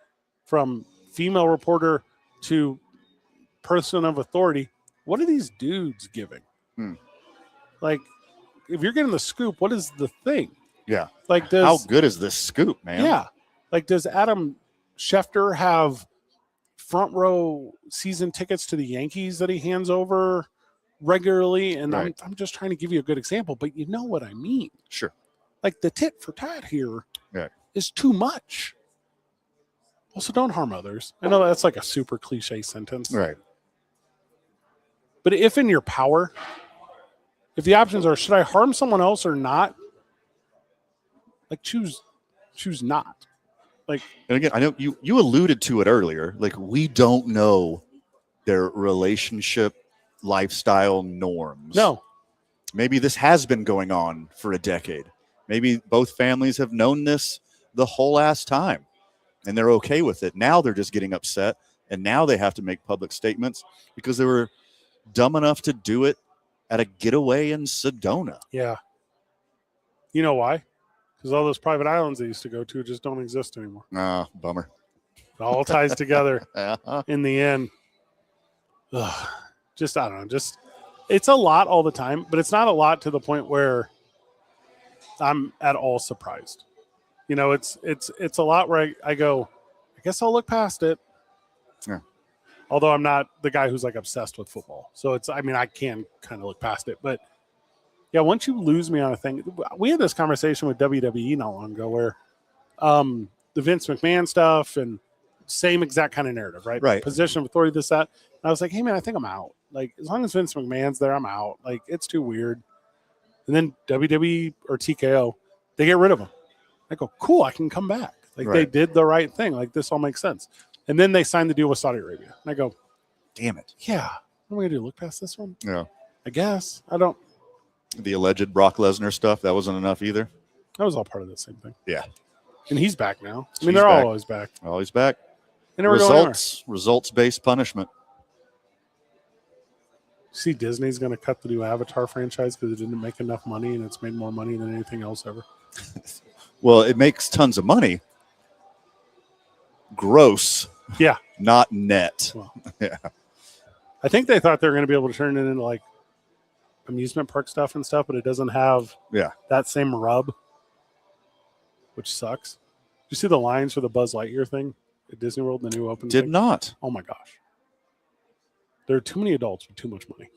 from female reporter to person of authority, what are these dudes giving? Like, if you're getting the scoop, what is the thing?
Yeah.
Like,
how good is this scoop, man?
Yeah. Like, does Adam Schefter have front row season tickets to the Yankees that he hands over regularly? And
right.
I'm just trying to give you a good example, but you know what I mean.
Sure.
Like, the tit for tat here is too much. Also, don't harm others. I know that's like a super cliche sentence.
Right.
But if in your power, if the options are, should I harm someone else or not? Like, choose not. Like,
and again, I know you alluded to it earlier. Like, we don't know their relationship, lifestyle norms.
No.
Maybe this has been going on for a decade. Maybe both families have known this the whole ass time, and they're okay with it. Now they're just getting upset, and now they have to make public statements because they were dumb enough to do it at a getaway in Sedona.
Yeah. You know why? Because all those private islands they used to go to just don't exist anymore.
Bummer.
It all ties together in the end. Ugh. Just, I don't know. Just, it's a lot all the time, but it's not a lot to the point where I'm at all surprised. You know, it's a lot where I go, I guess I'll look past it.
Yeah.
Although I'm not the guy who's like obsessed with football. So I can kind of look past it. But yeah, once you lose me on a thing, we had this conversation with WWE not long ago where the Vince McMahon stuff and same exact kind of narrative, right?
Right.
Position of authority, this, that. And I was like, hey, man, I think I'm out. Like, as long as Vince McMahon's there, I'm out. Like, it's too weird. And then WWE or TKO, they get rid of him. I go, cool, I can come back. Like, they did the right thing. Like, this all makes sense. And then they signed the deal with Saudi Arabia. And I go,
damn it.
Yeah. What am I going to do? Look past this one?
Yeah.
I guess. I don't.
The alleged Brock Lesnar stuff, that wasn't enough either.
That was all part of the same thing.
Yeah.
And he's back now. I mean, they're all always back.
Always back.
They never go anywhere.
Results-based punishment.
See, Disney's going to cut the new Avatar franchise because it didn't make enough money, and it's made more money than anything else ever.
Well, it makes tons of money. Gross.
Yeah.
Not net.
Well,
yeah.
I think they thought they were going to be able to turn it into like amusement park stuff and stuff, but it doesn't have that same rub, which sucks. Did you see the lines for the Buzz Lightyear thing at Disney World, the new open
Did
thing?
not.
Oh, my gosh. There are too many adults with too much money.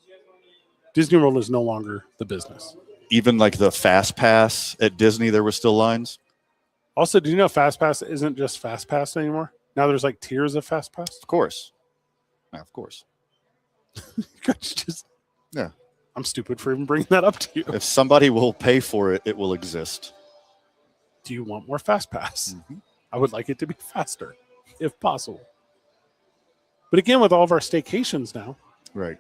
Disney World is no longer the business.
Even like the Fast Pass at Disney, there were still lines.
Also, do you know Fast Pass isn't just Fast Pass anymore? Now there's like tiers of Fast Pass.
Of course. Yeah, of course.
Yeah. I'm stupid for even bringing that up to you.
If somebody will pay for it, it will exist.
Do you want more Fast Pass? Mm-hmm. I would like it to be faster, if possible. But again, with all of our staycations now,
right,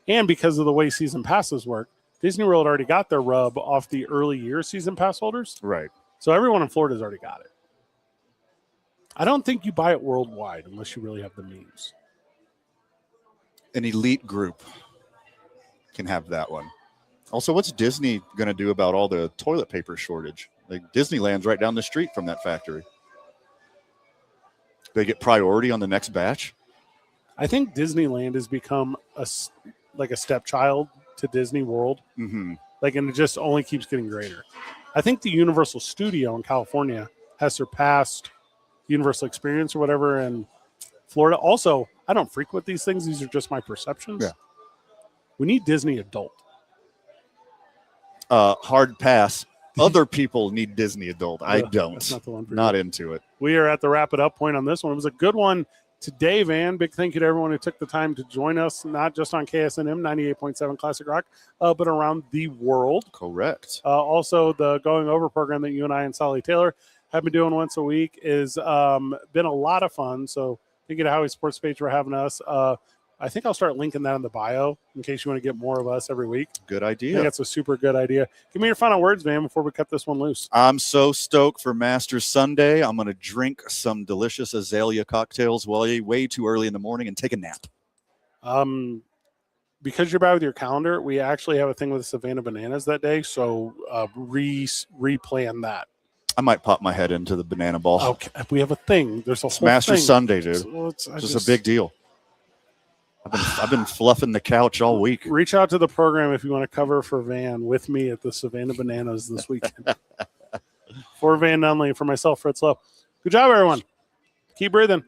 and because of the way season passes work, Disney World already got their rub off the early year season pass holders.
Right.
So everyone in Florida's already got it. I don't think you buy it worldwide unless you really have the means.
An elite group can have that one. Also, what's Disney going to do about all the toilet paper shortage? Like Disneyland's right down the street from that factory. They get priority on the next batch.
I think Disneyland has become a stepchild to Disney World.
Mm-hmm.
And it just only keeps getting greater. I think the Universal Studio in California has surpassed Universal Experience or whatever in Florida. Also, I don't frequent these things. These are just my perceptions.
Yeah.
We need Disney adult.
Hard pass. Other people need Disney adult. I don't.
That's not the one for
not
you.
Into it.
We are at the wrap it up point on this one. It was a good one today, Van. Big thank you to everyone who took the time to join us, not just on KSNM 98.7 Classic Rock, but around the world.
Correct.
Also, the Going Over program that you and I and Sally Taylor have been doing once a week is been a lot of fun. So thank you to Howie Sports page for having us. I think I'll start linking that in the bio in case you want to get more of us every week.
Good idea.
I think that's a super good idea. Give me your final words, man, before we cut this one loose.
I'm so stoked for Masters Sunday. I'm going to drink some delicious azalea cocktails way too early in the morning and take a nap.
Because you're bad with your calendar, we actually have a thing with Savannah Bananas that day, so replan that.
I might pop my head into the banana ball.
Okay, we have a thing. There's a whole
Masters
thing.
Sunday, dude.
So
it's just a big deal. I've been fluffing the couch all week.
Reach out to the program if you want to cover for Van with me at the Savannah Bananas this weekend. For Van Nunley, for myself, Fritz Lowe. Good job, everyone. Keep breathing.